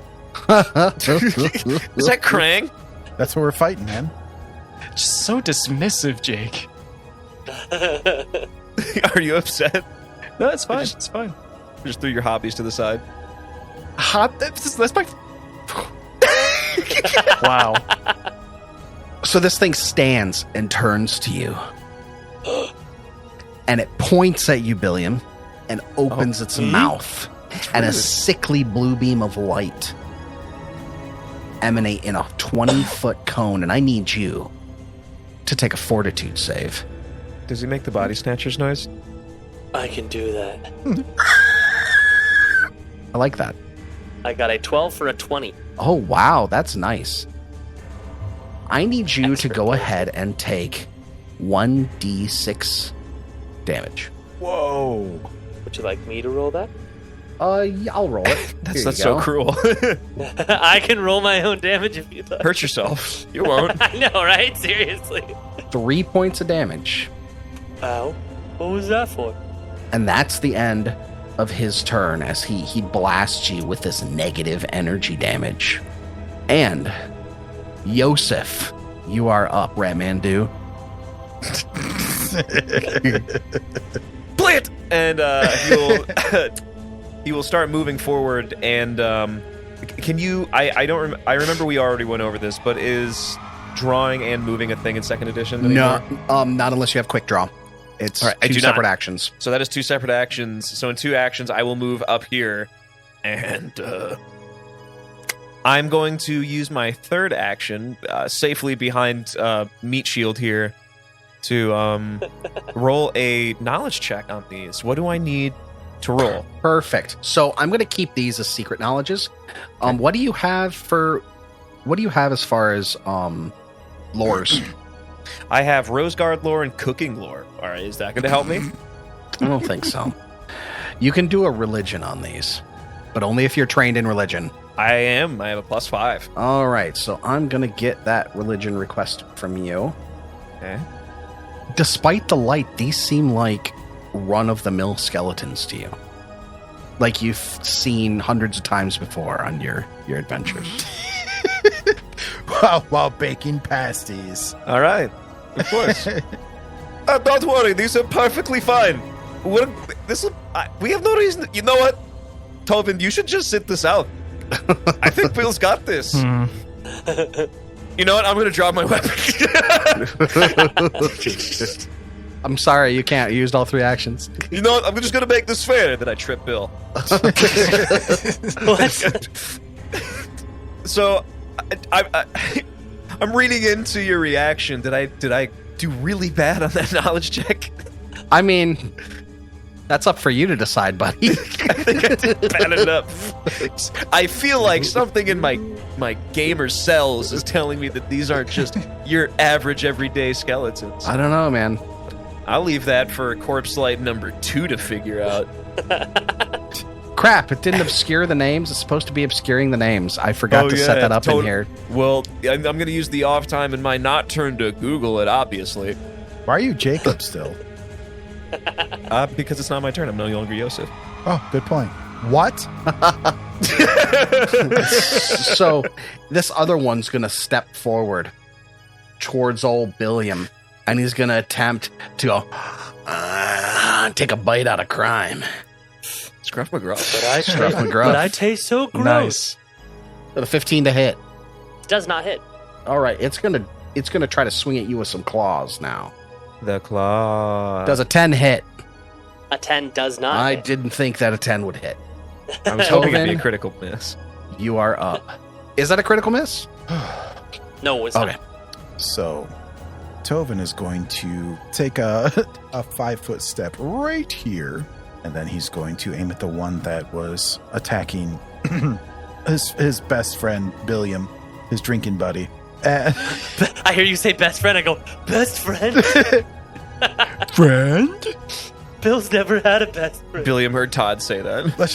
Is is that Krang? That's what we're fighting, man. Just so dismissive, Jake. Are you upset? No, it's fine. It's fine. Just threw your hobbies to the side. That's my. Wow. So this thing stands and turns to you. And it points at you, Billiam, and opens its mouth. And a sickly blue beam of light emanate in a 20-foot cone. And I need you to take a fortitude save. Does he make the body snatchers noise? I can do that. I like that. I got a 12 for a 20. Oh, wow. That's nice. I need you Extra to go points. ahead and take 1d6 damage. Whoa. Would you like me to roll that? Yeah, I'll roll it. That's Here you so go. cruel. I can roll my own damage if you'd like. Hurt yourself. You won't. I know, right? Seriously. 3 points of damage. Ow. What was that for? And that's the end of his turn as he blasts you with this negative energy damage. And Yosef, you are up, Ratmandu. Play it! And he will start moving forward. And can you? I don't. I remember we already went over this, but is drawing and moving a thing in second edition? No, anymore? not unless you have quick draw. It's All right, I two do not. separate actions. So that is 2 separate actions. So in 2 actions, I will move up here, and I'm going to use my third action safely behind Meat Shield here to roll a knowledge check on these. What do I need to roll? Perfect. So I'm going to keep these as secret knowledges. What do you have as far as lores? I have Rose Guard lore and cooking lore. All right, is that going to help me? I don't think so. You can do a religion on these, but only if you're trained in religion. I am. I have a +5. All right, so I'm going to get that religion request from you. Okay. Despite the light, these seem like run-of-the-mill skeletons to you. Like you've seen hundreds of times before on your adventures. While baking pasties. All right. Of course. Don't worry. These are perfectly fine. We have no reason. You know what, Tobin? You should just sit this out. I think Bill's got this. You know what? I'm going to drop my weapon. I'm sorry, you can't. You used all 3 actions. You know what? I'm just going to make this fair. And then I trip Bill. So, I'm reading into your reaction. Did I do really bad on that knowledge check? I mean, that's up for you to decide, buddy. I think I did bad enough. I feel like something in my gamer cells is telling me that these aren't just your average everyday skeletons. I don't know, man. I'll leave that for corpse light number 2 to figure out. Crap, it didn't obscure the names. It's supposed to be obscuring the names. I forgot to set that up in here. Well, I'm going to use the off time in my not turn to Google it, obviously. Why are you Jacob still? Because it's not my turn. I'm no longer Yosef. Oh, good point. What? So this other one's going to step forward towards old Billiam, and he's going to attempt to go, take a bite out of crime. Scruff McGruff. Scruff McGruff. But I taste so gross. Nice. With a 15 to hit. It does not hit. All right, it's gonna try to swing at you with some claws now. The claw. Does a 10 hit? A 10 does not I hit. didn't think that a 10 would hit. I was hoping it'd Tobin, be a critical miss. You are up. Is that a critical miss? No, it's Okay. not. So, Tovin is going to take a 5-foot step right here, and then he's going to aim at the one that was attacking his best friend, Billiam, his drinking buddy. I hear you say best friend. I go, best friend? Friend? Bill's never had a best friend. Billiam heard Todd say that. Let's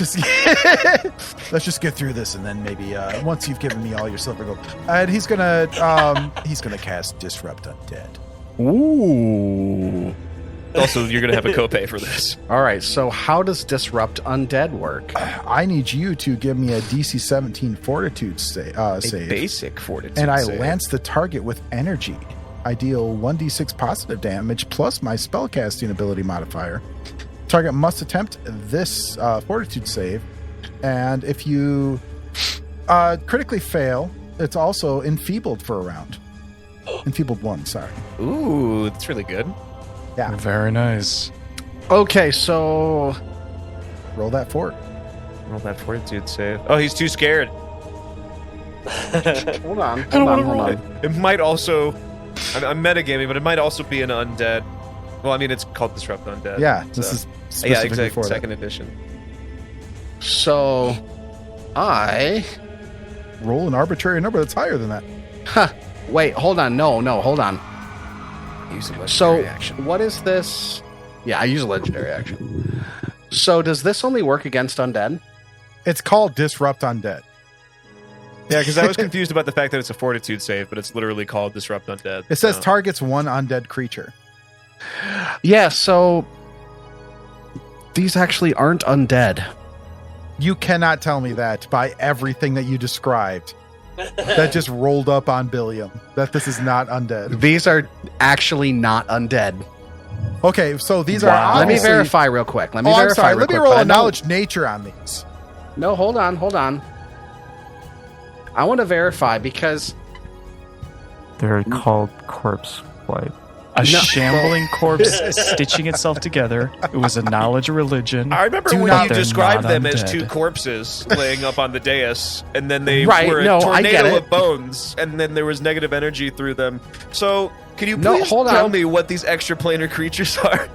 just get through this, and then maybe once you've given me all your silver gold, and he's gonna cast Disrupt Undead. Ooh. Also, you're going to have a copay for this. All right, so how does Disrupt Undead work? I need you to give me a DC 17 Fortitude save. A basic fortitude And I save. lance the target with energy. I deal 1d6 positive damage plus my spellcasting ability modifier. Target must attempt this fortitude save. And if you critically fail, it's also enfeebled for a round. Enfeebled 1, sorry. Ooh, that's really good. Yeah. Very nice. Okay, so Roll that fort. Roll that fortitude save. Oh, he's too scared. hold on. It might also... I'm metagaming, but it might also be an undead. Well, I mean, it's called Disrupt Undead. Yeah, this is specifically exactly. for that. Second edition. So I Roll an arbitrary number that's higher than that. wait, hold on. No, hold on. Use a legendary So action. what is this? Yeah, I use a legendary action. So does this only work against undead? It's called Disrupt Undead. Yeah, because I was confused about the fact that it's a fortitude save, but it's literally called Disrupt Undead. It says so. targets one undead creature. Yeah, so these actually aren't undead. You cannot tell me that by everything that you described that just rolled up on Billiam, that this is not undead. These are actually not undead. Okay, so these Wow. are Let me obviously... verify real quick. I'm sorry. Let me roll a knowledge nature on these. No, hold on. I want to verify because They're called corpse wipe. A shambling corpse stitching itself together. It was a knowledge religion. I remember Do when not- you they're described not them as undead. two corpses laying up on the dais, and then they Right, were a no, I get tornado it. of bones, and then there was negative energy through them. So, Can you No, please hold tell on. me what these extraplanar creatures are?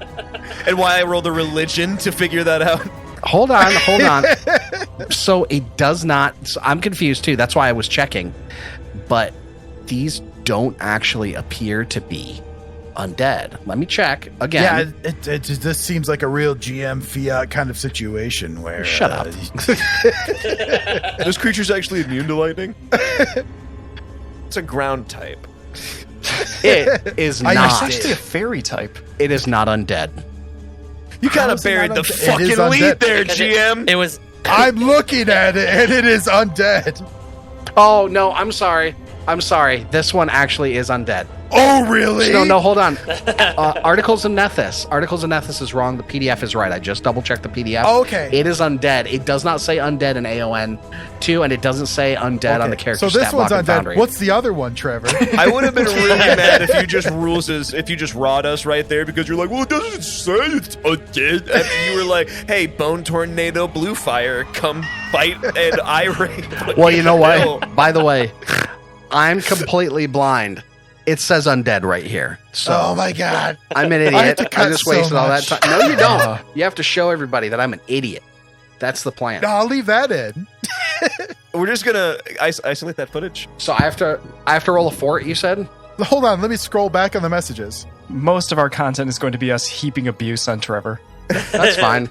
And why I rolled a religion to figure that out? Hold on. So it does not. So I'm confused too. That's why I was checking. But these don't actually appear to be undead. Let me check again. Yeah, this seems like a real GM fiat kind of situation where. Shut up. This creature's actually immune to lightning? It's a ground type. It is I not. It's actually a fairy type. It is not undead. You kind How of is it buried not the undead? It fucking is lead undead. there, GM. It was. I'm looking at it, and it is undead. Oh no, I'm sorry. This one actually is undead. Oh, really? No, hold on. Articles of Nethys. Articles of Nethys is wrong. The PDF is right. I just double checked the PDF. Okay. It is undead. It does not say undead in AON 2, and it doesn't say undead on the character So this stat one's block in undead. Foundry. What's the other one, Trevor? I would have been really mad if you just rod us right there because you're like, well, it doesn't say it's undead. And you were like, hey, Bone Tornado Blue Fire, come fight and irate. Well, you know No. what? By the way, I'm completely blind. It says undead right here. So Oh my god. I'm an I have idiot. to I cut just so wasted all that much. time. No, you don't. You have to show everybody that I'm an idiot. That's the plan. No, I'll leave that in. We're just gonna isolate that footage. So I have to roll a fort, you said? Hold on, let me scroll back on the messages. Most of our content is going to be us heaping abuse on Trevor. That's fine.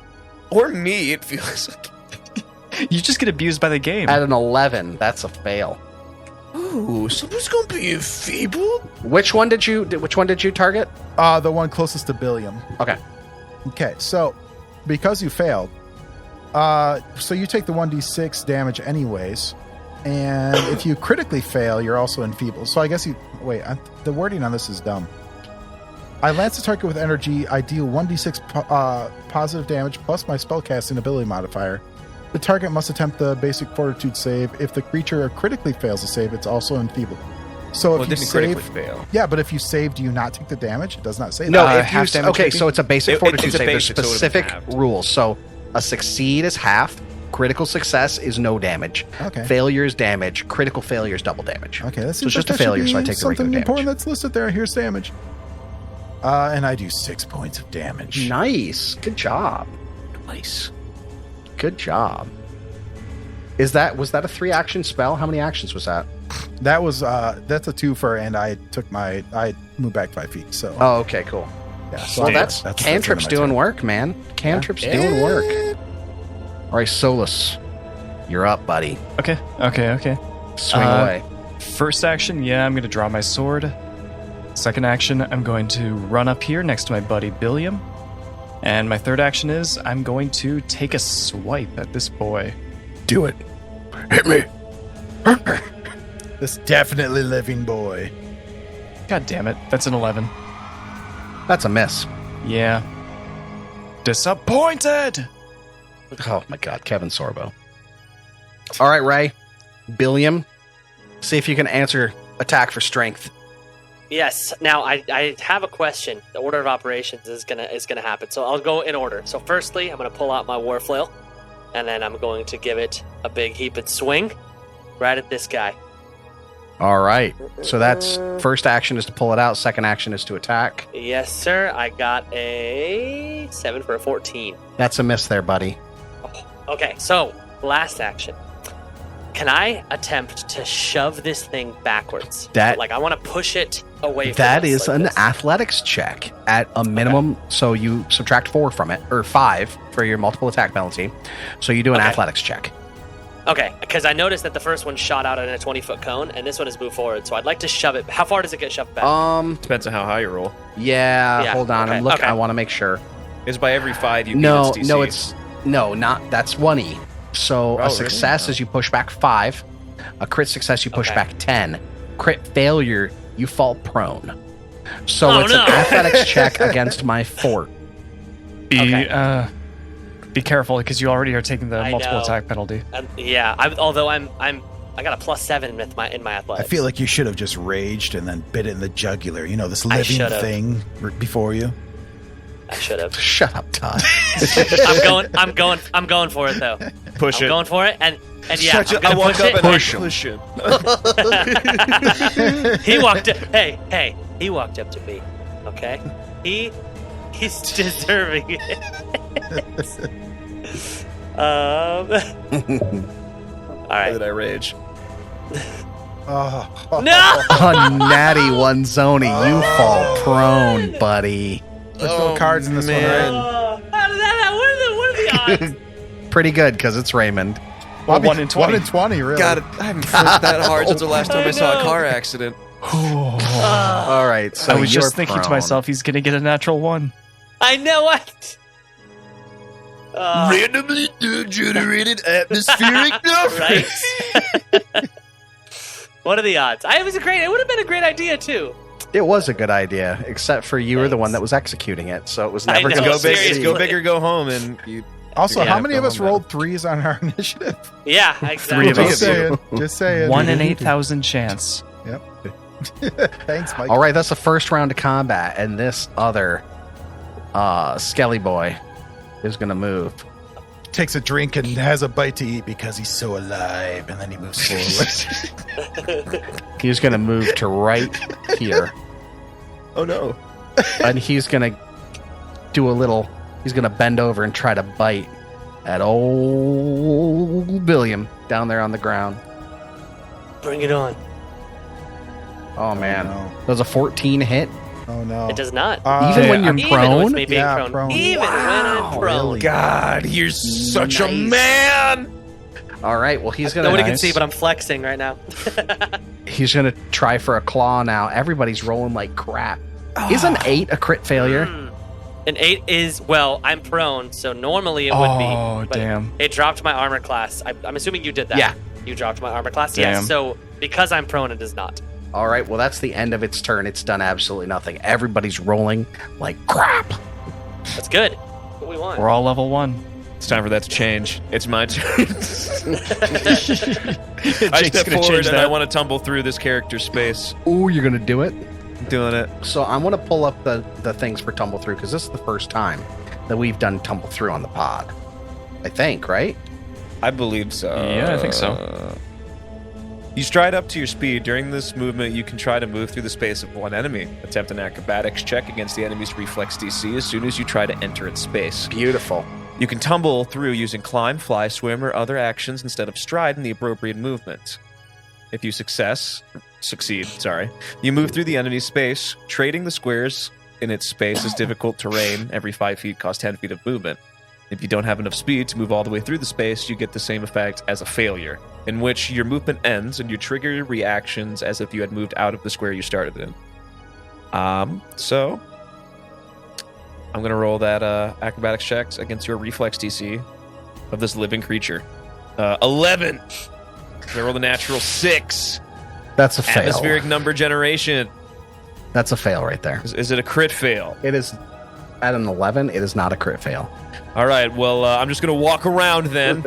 Or me, it feels like. You just get abused by the game. At an 11, that's a fail. Ooh, someone's gonna be enfeebled? Which one did you target? The one closest to Billiam. Okay. Okay, so because you failed, so you take the 1d6 damage anyways, and if you critically fail, you're also enfeebled. So I guess the wording on this is dumb. I lance the target with energy. I deal 1d6 positive damage plus my spellcasting ability modifier. The target must attempt the basic fortitude save. If the creature critically fails to save, it's also enfeebled. So if you save, fail. yeah, but if you save, do you not take the damage? It does not say that. No, half if you damage, okay, maybe? so it's a basic It's fortitude a save. There's basic, so it would've specific been halved. rules. So a succeed is half, critical success is no damage. Okay. Failure is damage, critical failure is double damage. Okay, that So seems it's just like a that should failure, so I be take the regular something damage. important that's listed there. Here's damage. And I do 6 points of damage. Nice. Good job. Nice. Good job. Was that a 3-action spell? How many actions was that? That was that's a 2-fer, and I moved back 5 feet. So Oh, okay, cool. yeah, so Well, I- that's the end Cantrip's of my doing turn. work, man. Cantrip's doing work. All right, Solus, you're up, buddy. Okay. Swing Uh, away. First action, yeah, I'm going to draw my sword. Second action, I'm going to run up here next to my buddy Billiam. And my third action is I'm going to take a swipe at this boy. Do it. Hit me. This definitely living boy. God damn it, that's an 11. That's a miss. Yeah. Disappointed! Oh my God, Kevin Sorbo. All right, Ray, Billiam, see if you can answer attack for strength. Yes. Now I have a question. The order of operations is gonna happen. So I'll go in order. So firstly, I'm gonna pull out my war flail, and then I'm going to give it a big heaping swing right at this guy. All right, so that's first action is to pull it out. Second action is to attack. Yes, sir. I got a 7 for a 14. That's a miss there, buddy. Okay, so last action. Can I attempt to shove this thing backwards? That- I want to push it away from That us is like an this. athletics check at a minimum. So you subtract 4 from it, or 5 for your multiple attack penalty. So you do an Okay. athletics check. Okay, because I noticed that the first one shot out in a 20-foot cone, and this one has moved forward. So I'd like to shove it. How far does it get shoved back? Depends on how high you roll. Yeah, Hold on. okay, I'm looking. okay. I want to make sure. Is by every 5 you No, beat its DC. no, it's not. That's 1E. So Oh, a success really? is you push back 5. A crit success you push Okay. back 10. Crit failure you fall prone. So Oh, it's no. an athletics check against my fort. Okay. Be careful because you already are taking the I multiple know. attack penalty. Yeah. I got a +7 with in my I athletics. feel like you should have just raged and then bit it in the jugular. You know, this I living should've. thing before you. I should have. Shut up, Todd. I'm going for it though. Push I'm it. going for it, and yeah, Shut I'm you- I gonna walk push up it. and I Push him. push it. He walked in. Hey, He walked up to me. Okay? He's deserving it. All Why right. did I rage? Oh. No! A natty one, Zoni. You fall prone, buddy. There's no cards in this one, right? How did that? What are the odds? Pretty good because it's Raymond. Well, 1 in 20. 1 in 20, really. God, I haven't felt that hard since the last time I saw a car accident. All right. So I was you're just thinking to prone. myself, he's going to get a natural 1. I know it. Randomly generated atmospheric Right. What are the odds? It would have been a great idea too. It was a good idea, except for you were the one that was executing it, so it was never I going know, to Go big, seriously. go big or go home, and you. Also, Yeah, how many of go us home, rolled 3s on our initiative? Yeah, exactly. of Just us. saying. Just saying. 1 in 8,000 chance. Thanks, Mike. All right, that's the first round of combat, and this other Skelly boy is going to move. Takes a drink and has a bite to eat because he's so alive, and then he moves forward. He's going to move to right here, Oh no! and he's going to do a little. He's going to bend over and try to bite at old Billiam down there on the ground. Bring it on. Oh man, no. does a 14 hit? Oh, no. It does not. Even when you're Even prone? with me being Yeah, prone. prone. Even when I'm prone. really? God, you're such a Nice. man. All right, well he's going Nobody to can see, but I'm flexing right now. he's going to try for a claw now. Everybody's rolling like crap. Is an 8 a crit failure? An 8 is, well, I'm prone, so normally it would Oh, be. But damn. it dropped my armor class. I'm assuming you did that. Yeah. You dropped my armor class? Damn. Yes. So because I'm prone, it does not. All right, well that's the end of its turn. It's done absolutely nothing. Everybody's rolling like crap. That's good. That's what we want. We're all level 1. It's time for that to change. It's my turn. I Jake's step gonna forward change and that. I want to tumble through this character's space. Ooh, you're going to do it? Doing it. So I want to pull up the things for tumble through because this is the first time that we've done tumble through on the pod. I think, right? I believe so. Yeah, I think so. You stride up to your speed. During this movement, you can try to move through the space of one enemy. Attempt an acrobatics check against the enemy's reflex DC as soon as you try to enter its space. Beautiful. You can tumble through using climb, fly, swim, or other actions instead of stride in the appropriate movement. If you succeed, you move through the enemy's space. Trading the squares in its space is difficult terrain. Every 5 feet costs 10 feet of movement. If you don't have enough speed to move all the way through the space, you get the same effect as a failure, in which your movement ends and you trigger reactions as if you had moved out of the square you started in. So I'm going to roll that acrobatics checks against your reflex DC of this living creature. 11. I rolled a natural 6. That's a fail. Atmospheric number generation. That's a fail right there. Is it a crit fail? It is at an 11. It is not a crit fail. All right, well, I'm just going to walk around then.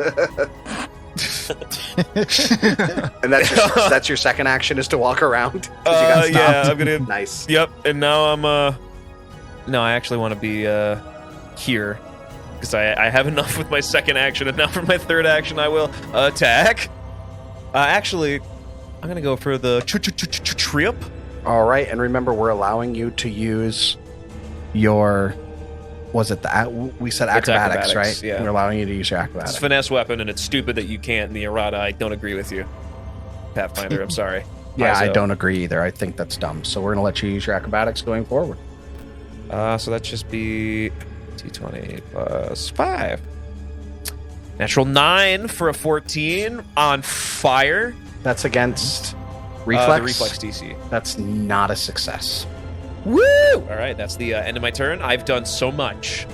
And that's your second action is to walk around. 'Cause you got Yeah, stopped. I'm going to... Nice. Yep, and now I'm... No, I actually want to be here. Because I have enough with my second action, and now for my third action, I will attack. Actually, I'm going to go for the trip. All right, and remember, we're allowing you to use your. Was it we said acrobatics, acrobatics, right? yeah. We're allowing you to use your It's acrobatics. a finesse weapon, and it's stupid that you can't in the errata. I don't agree with you. Pathfinder, I'm sorry. Yeah, I Paizo. don't agree either. I think that's dumb. So we're going to let you use your acrobatics going forward. So that just be D20 plus 5. Natural 9 for a 14 on fire. That's against reflex. The reflex DC. That's not a success. Woo! All right, that's the end of my turn. I've done so much.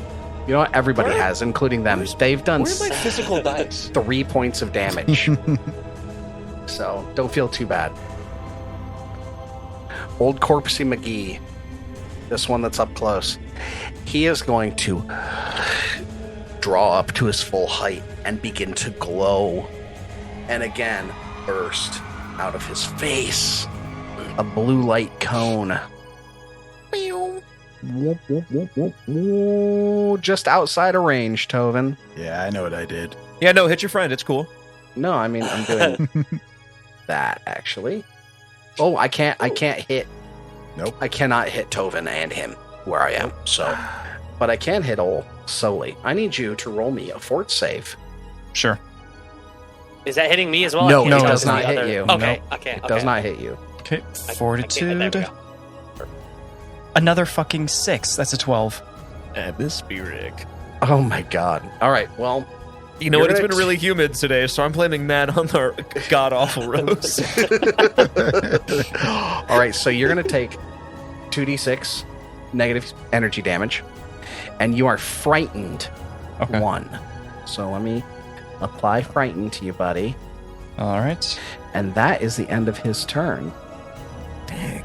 You know what? Everybody Where- has, including them. They've done Where are my physical dice? 3 points of damage. So don't feel too bad. Old Corpsey McGee, this one that's up close, he is going to draw up to his full height and begin to glow. And again, burst out of his face a blue light cone. Whoop, whoop, whoop, whoop, whoop. Just outside of range, Tovin. Yeah, I know what I did. Yeah, no, hit your friend. It's cool. No, I mean I'm doing that actually. Oh, I can't hit Nope. I cannot hit Tovin and him where I am. So, but I can hit Ol solely. I need you to roll me a fort save. Sure. Is that hitting me as well? No, I can't it tell does from not the hit other- you. Okay, No, okay. It does not hit you. Okay, there fortitude. we go. Another fucking 6. That's a 12. Atmospheric. Oh my god. All right. Well, You know You're what? It's gonna- been really humid today, so I'm planning that on our god awful roast. all right. So you're gonna take 2d6 negative energy damage, and you are frightened Okay. 1. So let me apply frightened to you, buddy, All right. and that is the end of his turn. Dang.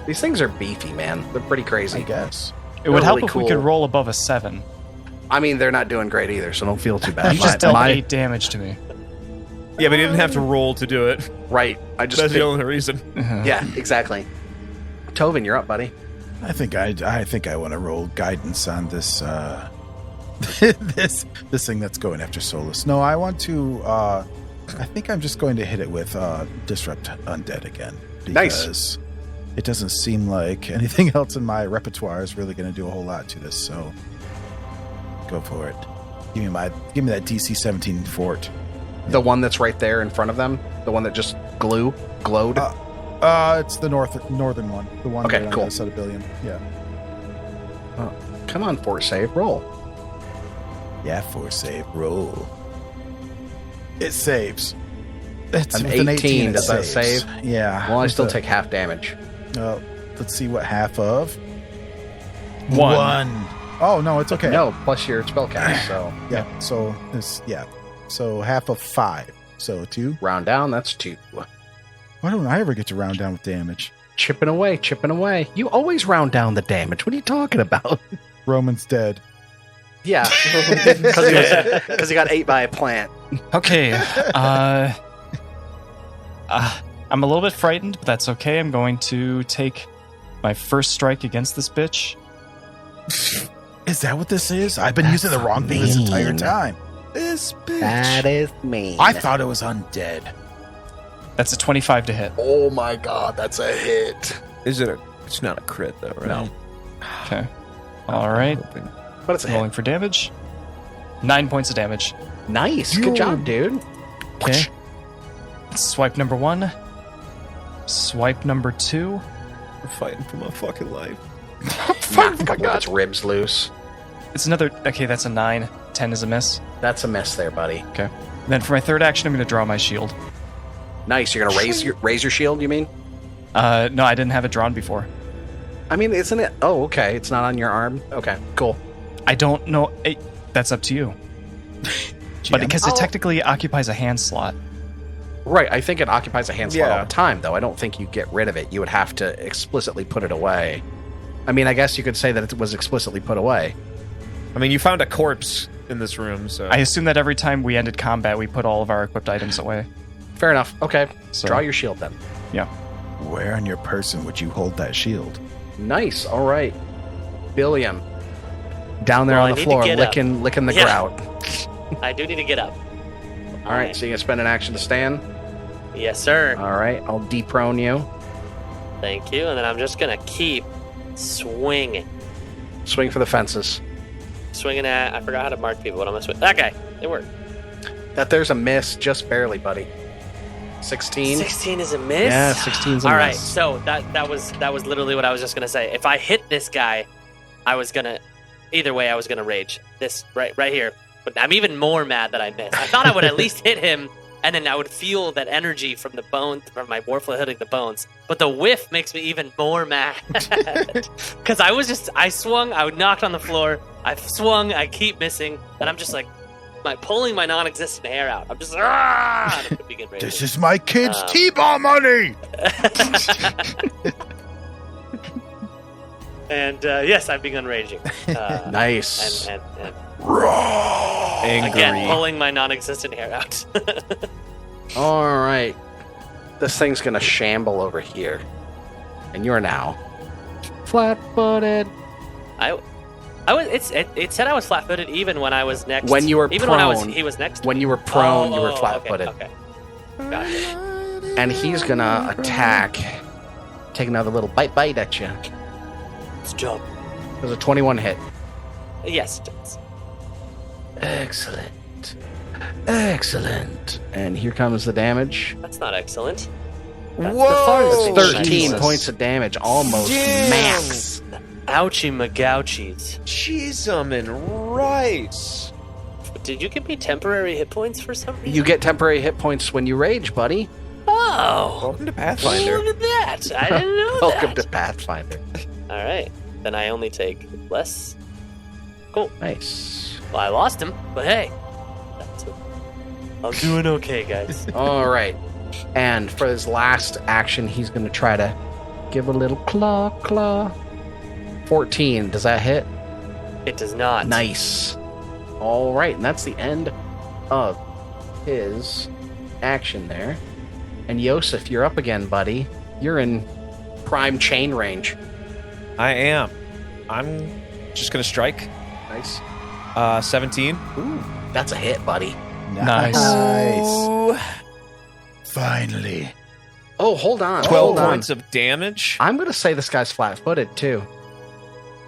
These things are beefy, man. They're pretty I crazy. guess. It would They're help really if we could cool. roll above a 7. I mean, they're not doing great either, so don't feel too bad. You just dealt 8 damage to me. Yeah, but he didn't have to roll to do it. Right. I just That's the only reason. yeah, exactly. Tovin, you're up, buddy. I think I want to roll guidance on this this thing that's going after Solus. No, I want to. I think I'm just going to hit it with disrupt undead again. Nice. Because it doesn't seem like anything else in my repertoire is really going to do a whole lot to this. So go for it. Give me that DC 17 fort. The one that's right there in front of them, the one that just glowed. It's the northern one. The one Okay, right cool. on the side of Billion. Yeah. Come on, fort save, roll. Yeah, fort save. Roll. It saves. It's An with 18, it does that saves. save? Yeah. Well, I with still the- take half damage. Let's see what half of. 1. Oh no, it's okay. No, plus your spellcast. So Yeah. So this. Yeah. So half of 5. So 2. round down, that's 2. Why don't I ever get to round down with damage? Chipping away, chipping away. You always round down the damage. What are you talking about? Roman's dead. Yeah, because he got ate by a plant. Okay. I'm a little bit frightened, but that's okay. I'm going to take my first strike against this bitch. Is that what this is? I've been using the wrong thing this entire mean. time. This bitch. That is me. I thought it was undead. That's a 25 to hit. Oh my god, that's a hit. Is it a? It's not a crit though, right? No. Okay. All right. Hoping. But it's a Rolling hit. for damage. 9 points of damage. Nice. Good job, dude. Okay. Swipe number 1. Swipe number 2. We're fighting for my fucking life. Knock a couple of its ribs loose. It's another. Okay, that's a 9. 10 is a miss. That's a miss there, buddy. Okay. Then for my third action, I'm going to draw my shield. Nice. You're gonna raise your shield. You mean? No, I didn't have it drawn before. I mean, isn't it? Oh, okay. It's not on your arm. Okay, cool. I don't know. That's up to you. But because it Oh. technically occupies a hand slot. Right. I think it occupies a hand slot all Yeah. the time, though. I don't think you get rid of it. You would have to explicitly put it away. I mean, I guess you could say that it was explicitly put away. I mean, you found a corpse in this room, so I assume that every time we ended combat, we put all of our equipped items away. Fair enough. Okay. So, Draw your shield then. Where on your person would you hold that shield? Nice. All right. Billiam. Down there Well, on I the need to floor, get up. licking the Yeah. grout. I do need to get up. All right. So you're going to spend an action to stand. Yes, sir. All right. I'll deprone you. Thank you. And then I'm just gonna keep swinging, Swing for the fences. swinging at. I forgot how to mark people. What am I swinging? That guy. It worked. That there's a miss, just barely, buddy. 16. 16 is a miss. Yeah, 16's a All right. miss. So that was literally what I was just gonna say. If I hit this guy, I was gonna. Either way, I was gonna rage. This right here. But I'm even more mad that I missed. I thought I would at least hit him, and then I would feel that energy from the bone, from my warflow hitting the bones. But the whiff makes me even more mad. Because I swung, I knocked on the floor, I swung, I keep missing, and I'm just like, pulling my non-existent hair out. I'm just, and I'm begin raging. This is my kid's Um, T-ball money. And yes, I've begun raging. Nice. And angry. again, pulling my non-existent hair out. All right. This thing's going to shamble over here. And you're now flat-footed. It said I was flat-footed even when I was next. When you were even prone. he was next. When you were prone, you were Okay, flat-footed. okay. Gotcha. And he's going to attack take another little bite at you. Let's jump. There's a 21 hit. Yes, it does. Excellent. And here comes the damage. That's not excellent. That's Whoa! the farthest. It's 13 Jesus. points of damage, almost Damn. max. Ouchie McGouchies. Cheese and rice. Did you give me temporary hit points for some reason? You get temporary hit points when you rage, buddy. Oh! Welcome to Pathfinder. Look at that! I didn't know Welcome that. to Pathfinder. All right. Then I only take less. Cool. Nice. Well, I lost him, but hey. I'm doing okay, guys. All right. And for his last action, he's going to try to give a little claw. 14. Does that hit? It does not. Nice. All right. And that's the end of his action there. And Yosef, you're up again, buddy. You're in prime chain range. I am. I'm just gonna strike. Nice. 17. Ooh, that's a hit, buddy. Nice. Ooh. Finally. Oh, hold on. 12 hold on. points of damage. I'm going to say this guy's flat-footed, too.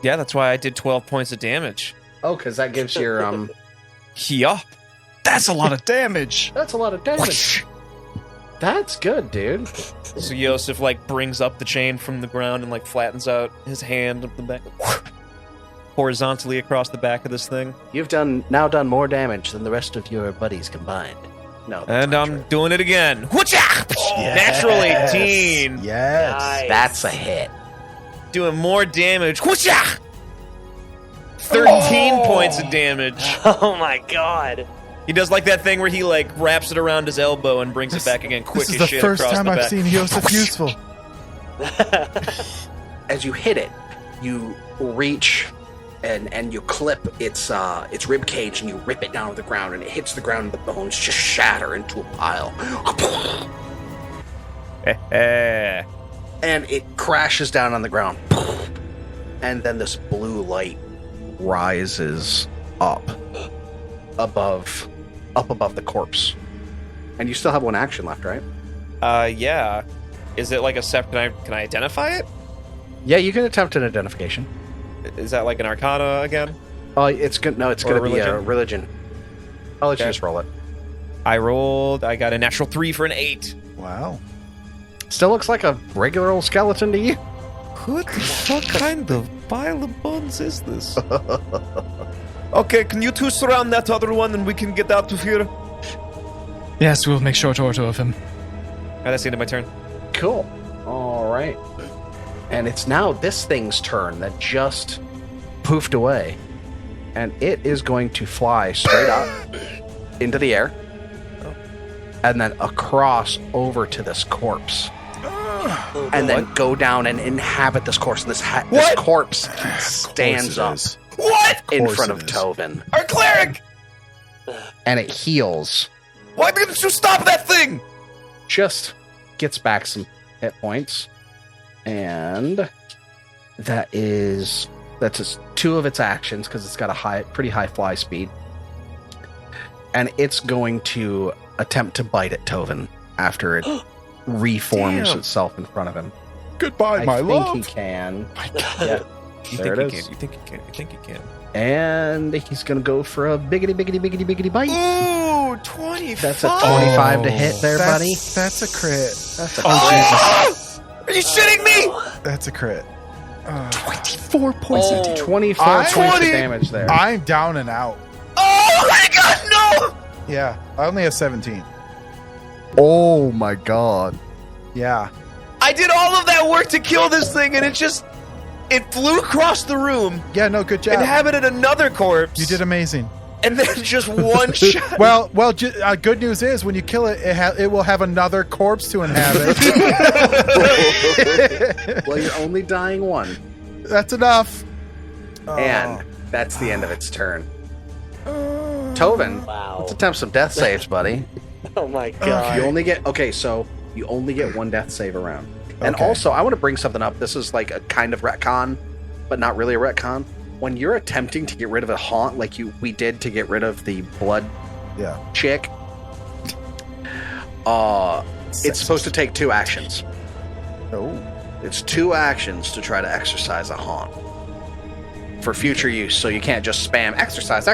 Yeah, that's why I did 12 points of damage. Oh, because that gives your, Yeah. That's a lot of damage. That's a lot of damage. That's good, dude. So Yosef like brings up the chain from the ground and like flattens out his hand up the back, horizontally across the back of this thing. You've now done more damage than the rest of your buddies combined. No, that's And not I'm true. doing it again. Whoocha! Yes. Natural 18. Yes. Nice. That's a hit. Doing more damage. Whoocha! 13 points of damage. Oh my god. He does like that thing where he like wraps it around his elbow and brings it back again quick This is as the shit first across time the I've back. seen Yosef useful. As you hit it, you reach and you clip its rib cage and you rip it down to the ground, and it hits the ground and the bones just shatter into a pile. And it crashes down on the ground. And then this blue light rises up above the corpse. And you still have one action left, right? Yeah. Is it like a separate? Can I identify it? Yeah, you can attempt an identification. Is that like an Arcana again? Oh, it's good. No, it's Or going to be a religion? religion. I'll let you Okay. just roll it. I rolled. I got a natural 3 for an 8. Wow. Still looks like a regular old skeleton to you. What the fuck kind of pile of bones is this? Okay, can you two surround that other one and we can get out of here? Yes, we'll make short order of him. That's the end of my turn. Cool. All right. And it's now this thing's turn that just poofed away. And it is going to fly straight up into the air. And then across over to this corpse. And then go down and inhabit this corpse. This What? corpse stands up What? in course front it of is. Tobin. Our cleric! And it heals. Why didn't you stop that thing? Just gets back some hit points. And that's just 2 of its actions because it's got a pretty high fly speed. And it's going to attempt to bite at Tovin after it reforms Damn. itself in front of him. Goodbye, my I think love. he can. You There think it you is. can? You think you can? You think you can? And he's going to go for a biggity bite. Ooh, 25. That's a 25 to hit there, buddy. That's a crit. That's a Are you shitting me? That's a crit. 24 points Oh. of 24 I- points of 20. damage there. I'm down and out. Oh my god, no! Yeah, I only have 17. Oh my god. Yeah. I did all of that work to kill this thing and it flew across the room, Yeah, no, good job. inhabited another corpse. You did amazing. And then just one shot. Well, good news is when you kill it, it will have another corpse to inhabit. Well, you're only dying one. That's enough. And that's the end of its turn. Tovin, Wow. let's attempt some death saves, buddy. Oh my god. You only get you only get 1 death save around. And Okay. also, I want to bring something up. This is like a kind of retcon, but not really a retcon. When you're attempting to get rid of a haunt, like we did to get rid of the blood Yeah. chick, it's supposed to take 2 actions. Oh. It's 2 actions to try to exercise a haunt for future use, so you can't just spam exercise. All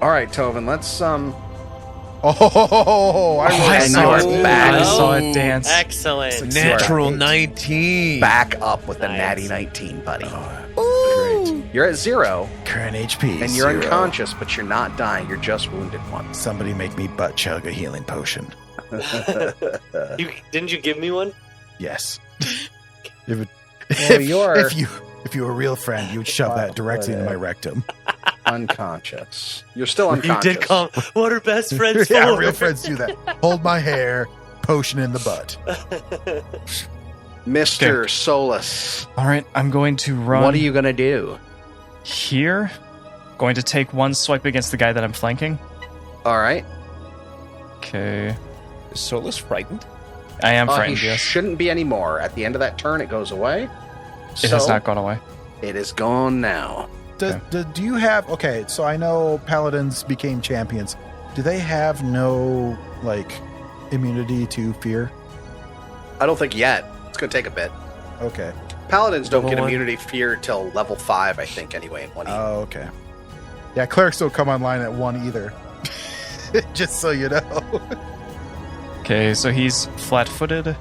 right, Tovin, let's I saw it. I saw it dance. Excellent. Natural 19. back up with a Nice. natty 19, buddy. Great. You're at 0, Current HP. and you're 0. unconscious, but you're not dying. You're just wounded once. Somebody make me butt chug a healing potion. Didn't you give me one? Yes. Well, If you were a real friend, you'd shove that directly into my rectum. unconscious. You're still You unconscious. did call. What are best friends yeah, for? real friends do that. Hold my hair, potion in the butt. Mr. Solus, All right, I'm going to run. what are you going to do? here? Going to take one swipe against the guy that I'm flanking. All right. Okay. Is Solus frightened? I am He frightened, yes. shouldn't be anymore. At the end of that turn, it goes away. It has not gone away. It is gone now. Do you have... Okay, so I know paladins became champions. Do they have no, immunity to fear? I don't think yet. It's going to take a bit. Okay. Paladins don't get Level 1. immunity fear till level 5, I think, anyway, in 1E. Oh, okay. Yeah, clerics don't come online at 1 either. Just so you know. Okay, so he's flat-footed.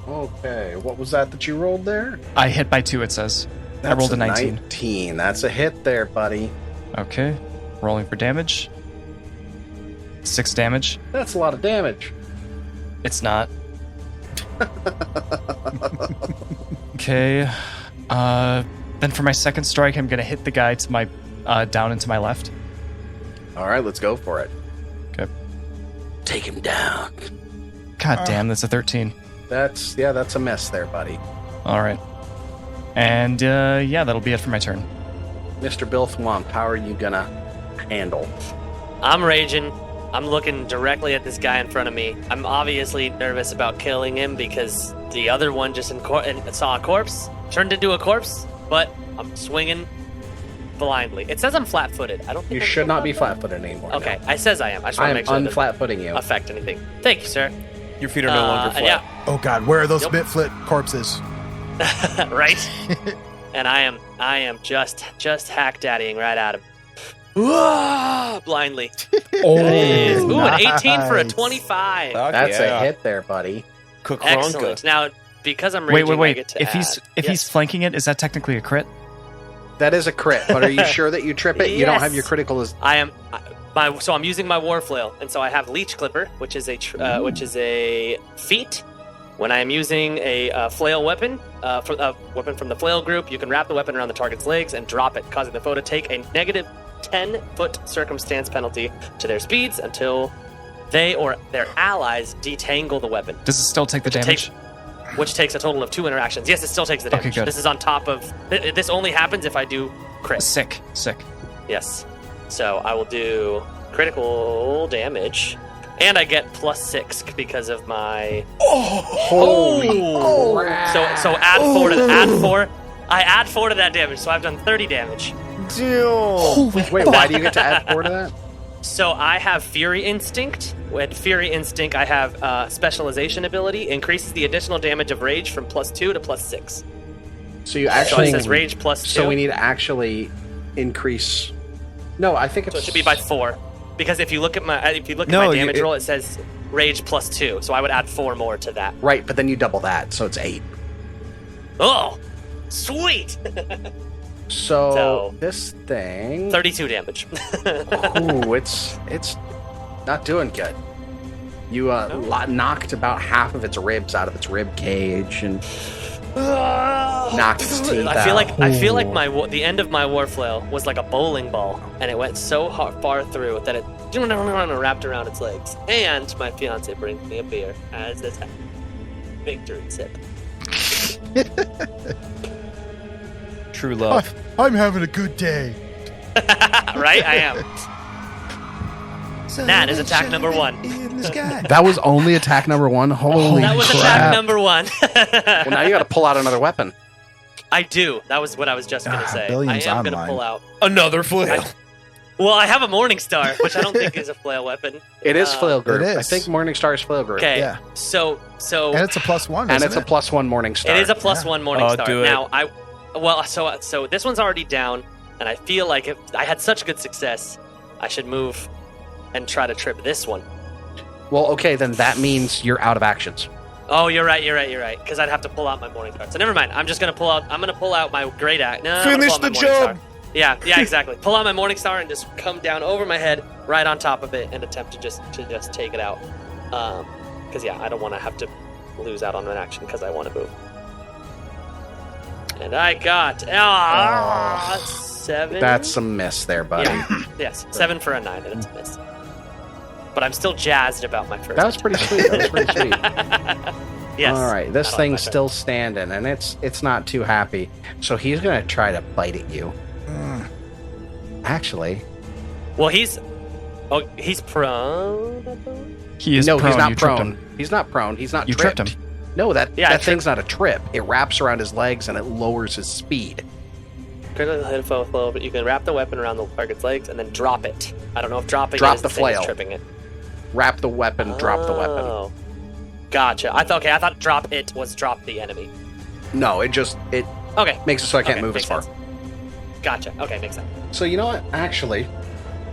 Okay, what was that you rolled there? I hit by 2, it says. I rolled a 19. 19. That's a hit there, buddy. Okay, rolling for damage. 6 damage. That's a lot of damage. It's not. Okay. Then for my second strike, I'm gonna hit the guy to my down and to my left. All right, let's go for it. Okay. Take him down. God damn, that's a 13. That's a miss there, buddy. All right. And yeah, that'll be it for my turn. Mr. Bilthwomp, how are you gonna handle? I'm raging. I'm looking directly at this guy in front of me. I'm obviously nervous about killing him because the other one just saw a corpse, turned into a corpse, but I'm swinging blindly. It says I'm flat-footed. I don't think You I'm should not be flat-footed. flat-footed anymore. Okay, no. it says I am. I just I want to am make sure it doesn't unflat-footing you. affect anything. Thank you, sir. Your feet are no longer flat. Yeah, Oh, God. Where are those Yep. spit-flit corpses? right. And I am just hack-daddying right at him. Blindly. That is. Ooh, an 18 for a Nice. 25. Fuck That's yeah. a hit there, buddy. Excellent. Now, because I'm raging, I Wait. get to If add. he's Yes. flanking it, is that technically a crit? That is a crit, but are you sure that you trip it? You don't have Yes. your critical as I am. So I'm using my war flail, and so I have leech clipper, which is a feat. When I am using a flail weapon, weapon from the flail group, you can wrap the weapon around the target's legs and drop it, causing the foe to take a negative 10-foot circumstance penalty to their speeds until they or their allies detangle the weapon. Does it still take the damage? Which takes a total of 2 interactions. Yes, it still takes the damage. Okay, good. This is on top of. This only happens if I do crit. Sick. Yes. So I will do critical damage, and I get +6 because of my. holy crap. So add 4 to add 4. I add 4 to that damage, so I've done 30 damage. Wait, why do you get to add 4 to that? So I have Fury Instinct. With Fury Instinct, I have Specialization ability. Increases the additional damage of Rage from +2 to +6. So you So actually it says Rage +2. So we need to actually increase. No, I think it's. So it should be by 4. Because if you look at my No, damage roll, it says Rage +2. So I would add 4 more to that. Right, but then you double that, so it's 8. Oh, sweet! So, So- this thing. 32 damage. Ooh, it's not doing good. You knocked about half of its ribs out of its rib cage and knocked its teeth I feel out. like the end of my war flail was like a bowling ball, and it went so far through that it wrapped around its legs. And my fiance brings me a beer as this victory sip. True love. I'm having a good day. Right, I am. That is attack number 1. That was only attack number 1. Holy That was crap! attack number 1. Well, now you got to pull out another weapon. I do. That was what I was just gonna say. I Billions am gonna online. pull out. Another flail. Well, I have a Morning Star, which I don't think is a flail weapon. It is flail group. It is. I think Morningstar is flail group. Okay. Yeah. So And it's a +1, And isn't it's a it? +1 Morningstar. it is a +1 Morning Oh, Star. do it. Now, so this one's already down, and I feel like if I had such good success, I should move and try to trip this one. Well, okay, then that means you're out of actions. Oh, you're right. Because I'd have to pull out my Morning Star. So never mind. I'm gonna pull out my Great Axe. No, I'm gonna Finish pull out the my Morning job. Star. Yeah, exactly. Pull out my Morning Star and just come down over my head, right on top of it, and attempt to just take it out. Because I don't want to have to lose out on an action because I want to move. And I got 7. That's a miss there, buddy. Yeah. Yes, 7 for a 9, and it's a miss. But I'm still jazzed about my first. That was pretty sweet. That was pretty sweet. Yes. All right, this I like thing's my still standing, and it's not too happy. So he's gonna try to bite at you. Actually, Well, he's prone. He is no, prone. he's not You tripped prone. him. He's not prone. He's not You tripped. tripped him. No, that Yeah, I thing's not a trip. It wraps around his legs and it lowers his speed. Critically hit a foe with flow, but you can wrap the weapon around the target's legs and then drop it. I don't know if dropping Drop it is the the same as flail. tripping it. Wrap the weapon, drop the weapon. Oh. Gotcha. I thought drop it was drop the enemy. No, it Okay. makes it so I can't Okay, move as makes far. sense. Gotcha. Okay, makes sense. So you know what? Actually,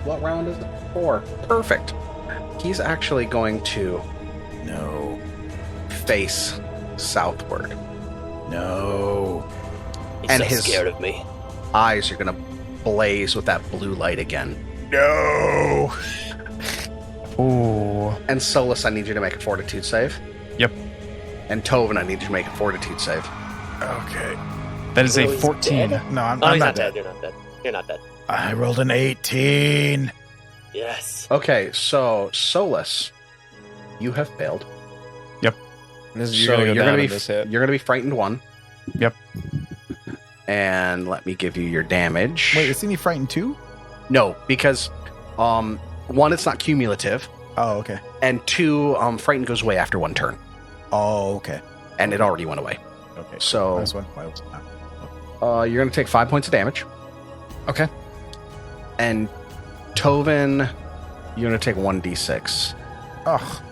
what round is it? 4. Perfect. He's actually going to face southward. No. He's And so his- scared of me. Eyes are going to blaze with that blue light again. No. Ooh. And Solus, I need you to make a fortitude save. Yep. And Tovin, I need you to make a fortitude save. Okay. That is Oh, a he's 14. dead? No, I'm Oh, he's not not dead. dead. You're not dead. I rolled an 18. Yes. Okay, so Solus, you have failed. This is, So you're gonna go you're down gonna in be this hit. you're gonna be frightened 1. Yep. And let me give you your damage. Wait, isn't he frightened too? No, because 1, it's not cumulative, Oh, okay. and 2, frightened goes away after 1 turn, Oh, okay. and it already went away. Okay. So I was wondering why it was not. you're gonna take 5 points of damage, Okay. and Tovin, you're gonna take 1d6. Ugh.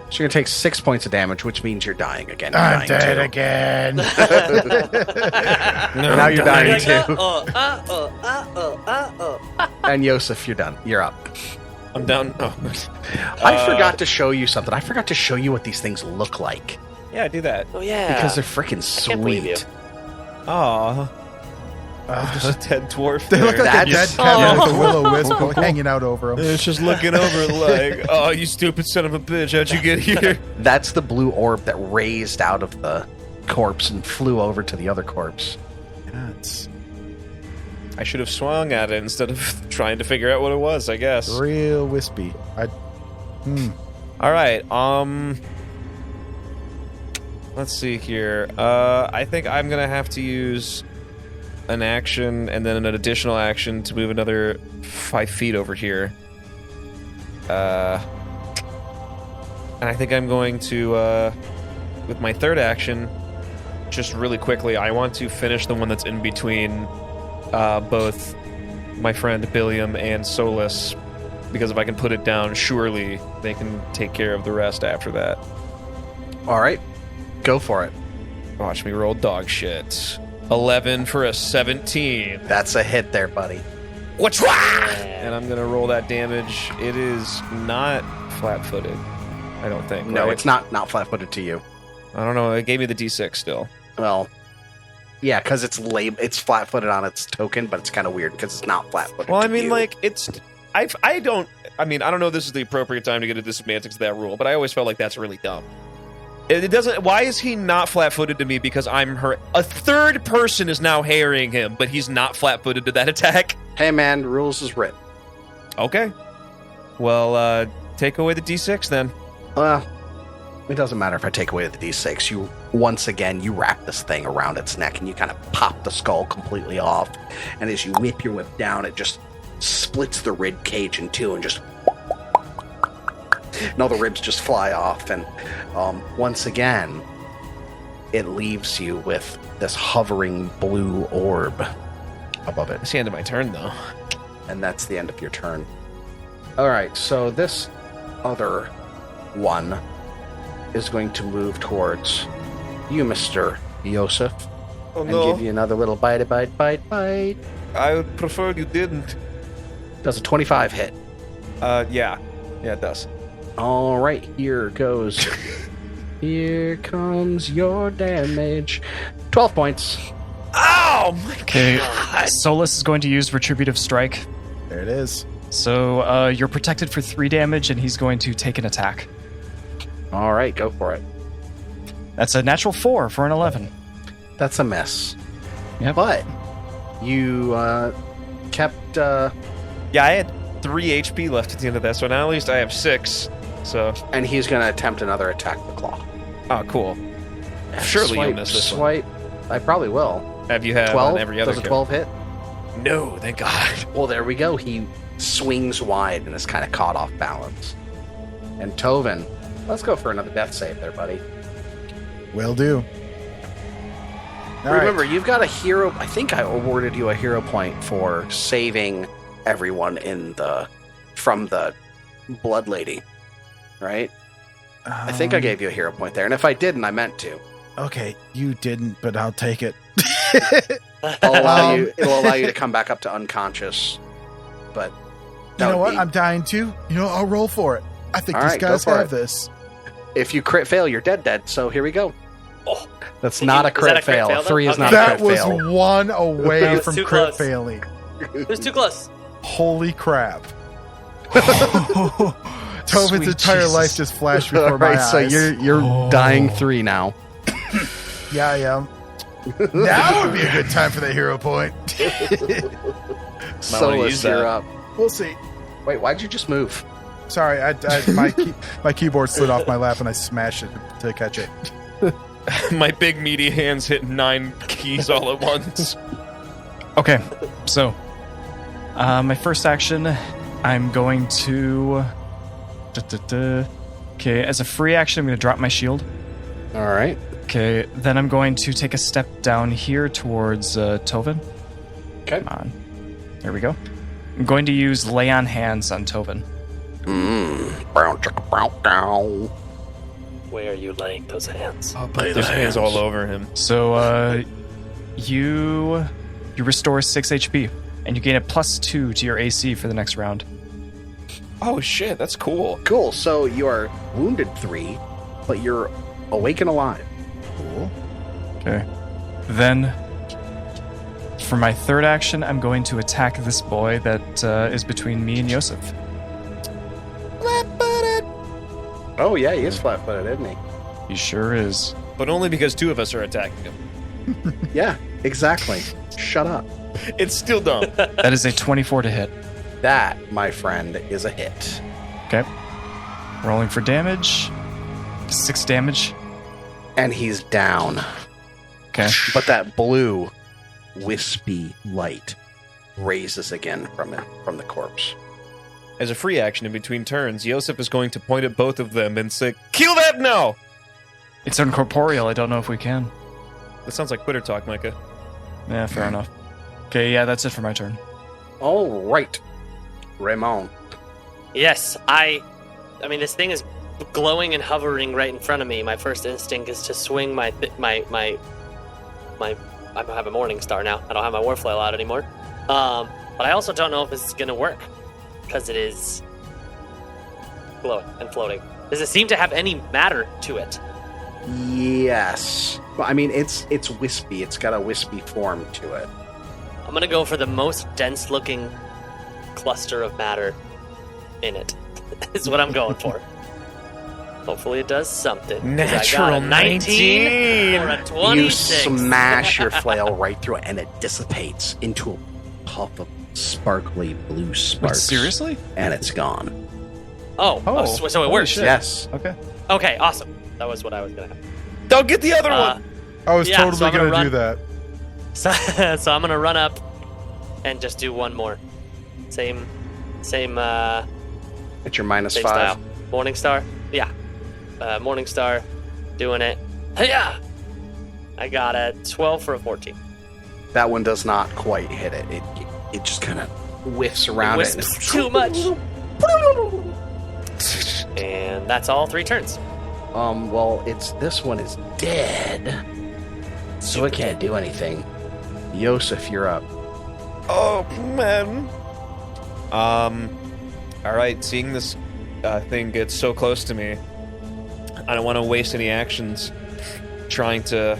So you're gonna take 6 points of damage, which means you're dying again. You're I'm dying dead too. again. And now you're dying You're too. like, And Yosef, you're done. You're up. I'm down. Oh. I forgot to show you something. I forgot to show you what these things look like Yeah, do that. Oh yeah. because they're freaking can't believe you. sweet. Aw. There's a dead dwarf They there. look like a dead That's- cat with a Oh. will-o-wisp hanging out over him. It's just looking over like, oh, you stupid son of a bitch, how'd you get here? That's the blue orb that raised out of the corpse and flew over to the other corpse. Yeah, it's I should have swung at it instead of trying to figure out what it was, I guess. real wispy. All right, let's see here. I think I'm gonna have to use an action and then an additional action to move another 5 feet over here. And I think I'm going to, with my third action, just really quickly, I want to finish the one that's in between both my friend Billiam and Solus, because if I can put it down, surely they can take care of the rest after that. All right, go for it. Watch me roll dog shit. 11 for a 17. That's a hit there, buddy. What's wrong? And I'm gonna roll that damage. It is not flat-footed, I don't think. No, right? it's not flat-footed to you. I don't know. It gave me the D6 still. Well, yeah, because it's flat-footed on its token, but it's kind of weird because it's not flat-footed. Well, I to mean, you. like it's. I don't know if this is the appropriate time to get into the semantics of that rule, but I always felt like that's really dumb. It doesn't. Why is he not flat-footed to me? Because I'm hurt. A third person is now harrying him, but he's not flat-footed to that attack. Hey, man, rules is written. Okay. Well, take away the D6 then. Well, it doesn't matter if I take away the D6. You wrap this thing around its neck and you kind of pop the skull completely off. And as you whip your whip down, it just splits the rib cage in two and just. And all the ribs just fly off. And once again, it leaves you with this hovering blue orb above it. It's the end of my turn, though. And that's the end of your turn. All right, so this other one is going to move towards you, Mr. Yosef, Oh and no, give you another little bite. I would prefer you didn't. Does a 25 hit? Yeah, it does. All right, here goes. Here comes your damage. 12 points. Oh my Okay, god! Solus is going to use Retributive Strike. There it is. So you're protected for 3 damage, and he's going to take an attack. All right, go for it. That's a natural 4 for an 11. That's a miss. Yep. But you kept... Yeah, I had 3 HP left at the end of that, so now at least I have 6. So, and he's going to attempt another attack with Claw. oh, cool. Surely you'll miss this one. Swipe. I probably will. Have you had 12? on every other Does a kill? 12 hit? No, thank God. Well, there we go. He swings wide and is kind of caught off balance. And Tovin, let's go for another death save there, buddy. Will do. All right. Remember, you've got a hero... I think I awarded you a hero point for saving everyone from the Blood Lady, right? I think I gave you a hero point there, and if I didn't, I meant to. Okay, you didn't, but I'll take it. It'll allow you to come back up to unconscious, but... You know what? I'm dying too. I'll roll for it. I think All these right, go guys for have it. this. If you crit fail, you're dead, so here we go. Oh, That's not a is that crit a crit fail. fail, though? 3 is Okay. not a That crit was fail. one away That was from too crit close. failing. Who's too close? Holy crap. Tovin's Sweet entire Jesus. life just flashed before my Alright, eyes. so you're dying 3 now. Yeah, I am. Now would be a good time for the hero point. Solus, use you're that. up. We'll see. Wait, why'd you just move? Sorry, my keyboard slid off my lap and I smashed it to catch it. My big meaty hands hit 9 keys all at once. Okay, so my first action, I'm going to... Okay, as a free action, I'm going to drop my shield. All right. Okay, then I'm going to take a step down here towards Tovin. Okay. Come on. There we go. I'm going to use Lay on Hands on Tovin. Brown chicka brown down. Where are you laying those hands? There's hands all over him. So you restore 6 HP, and you gain a +2 to your AC for the next round. Oh shit, that's cool. Cool. So you are wounded 3, but you're awake and alive. Cool. Okay. Then, for my third action, I'm going to attack this boy that is between me and Yosef. Oh yeah, he is flat-footed, isn't he? He sure is. But only because 2 of us are attacking him. Yeah, exactly. Shut up. It's still dumb. That is a 24 to hit. That, my friend, is a hit. Okay. Rolling for damage. 6 damage. And he's down. Okay. But that blue, wispy light raises again from the corpse. As a free action in between turns, Yosef is going to point at both of them and say, "Kill that now!" It's incorporeal. I don't know if we can. That sounds like Twitter talk, Micah. Yeah, fair enough. Okay, yeah, that's it for my turn. All right. Raymond. Yes, I mean, this thing is glowing and hovering right in front of me. My first instinct is to swing my I have a Morning Star now. I don't have my Warflail out anymore. But I also don't know if this is going to work because it is glowing and floating. Does it seem to have any matter to it? Yes. Well, I mean, it's wispy. It's got a wispy form to it. I'm going to go for the most dense-looking cluster of matter in it. Is what I'm going for. Hopefully it does something. 'cause Natural I got a 19 or a 26. You smash your flail right through it, and it dissipates into a puff of sparkly blue Wait, sparks. seriously? And it's gone. So it works. shit. Yes. Okay. Okay, awesome. That was what I was going to have. Don't get the other one! I was Yeah, so totally I'm gonna going to do run- that. So I'm going to run up and just do one more. Same It's your -5. style. Morning Star? Yeah. Morning Star, doing it. Yeah. I got a 12 for a 14. That one does not quite hit it. It just kind of whiffs around it. Wisps too much. And that's all 3 turns. Well, this one is dead, so it can't do anything. Yosef, you're up. Oh man. All right. Seeing this thing get so close to me, I don't want to waste any actions trying to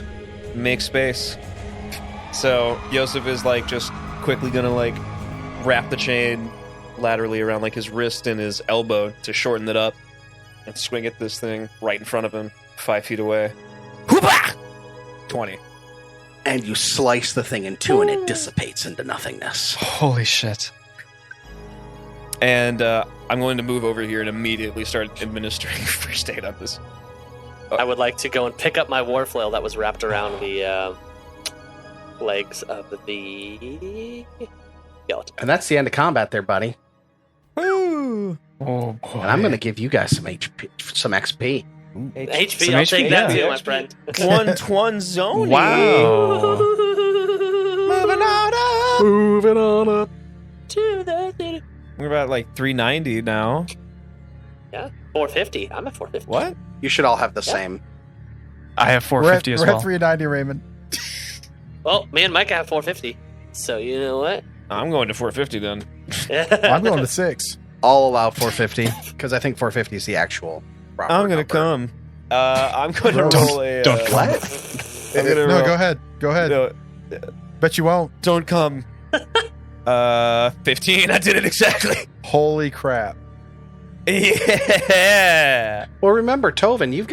make space. So Yosef is like just quickly gonna like wrap the chain laterally around like his wrist and his elbow to shorten it up and swing at this thing right in front of him, 5 feet away. Whoopah! 20. And you slice the thing in two, and it dissipates into nothingness. Holy shit. And I'm going to move over here and immediately start administering first aid on this. I would like to go and pick up my war flail that was wrapped around the legs of the skeleton. And that's the end of combat there, buddy. Woo! Oh, boy. And I'm going to give you guys some HP, some XP. HP, Some I'll HP, take that yeah. too, my friend. Twan zone. Wow. Moving on up. To the theater. We're about like 390 now. Yeah, 450. I'm at 450. What? You should all have the same. I have We're 450 at, as we're well. at 390, Raymond. Well, me and Mike have 450. So you know what? I'm going to 450 then. I'm going to 6. I'll allow 450, because I think 450 is the actual proper I'm gonna number. come. I'm going to Don't- roll a. don't What? I'm gonna No, roll- go ahead. Go ahead. No, Bet you won't. don't come. 15. I did it exactly. Holy crap. Yeah. Well, remember, Tovin, you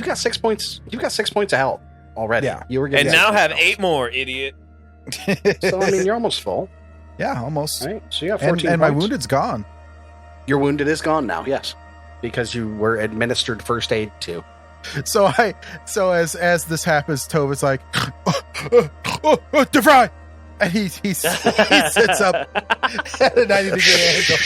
got 6 points. You've got 6 points of health already. Yeah. You were And getting now 6 have points 8 more, idiot. of health. So I mean, you're almost full, Yeah, almost. right? So you got And, 14 and my points. wounded's gone. Your wounded is gone now. Yes, because you were administered first aid to. So as this happens, Tova's like, DeVry! And he sits up at a 90 degree angle.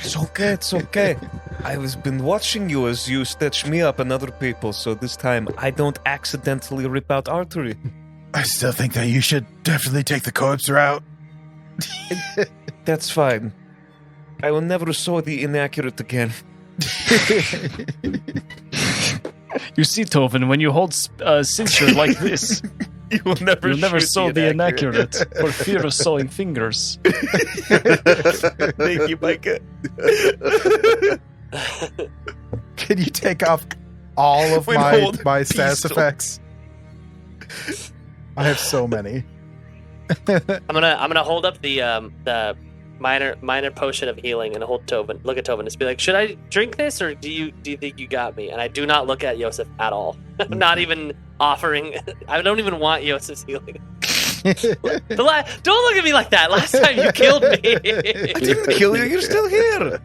It's okay. It's okay. I've been watching you as you stitch me up and other people, so this time I don't accidentally rip out artery. I still think that you should definitely take the corpse route. That's fine. I will never sew the inaccurate again. You see, Tovin, when you hold cincture like this, You will never, you'll never shoot sew the inaccurate for fear of sewing fingers. Thank you, Micah. Can you take off all of When my holding status pistol. effects? I have so many. I'm gonna hold up the minor potion of healing and hold Tovin. Look at Tovin. Just be like, should I drink this or do you think you got me? And I do not look at Yosef at all. I'm not even offering. I don't even want Yosef's healing. Don't look at me like that. Last time you killed me. I didn't kill you. You're still here.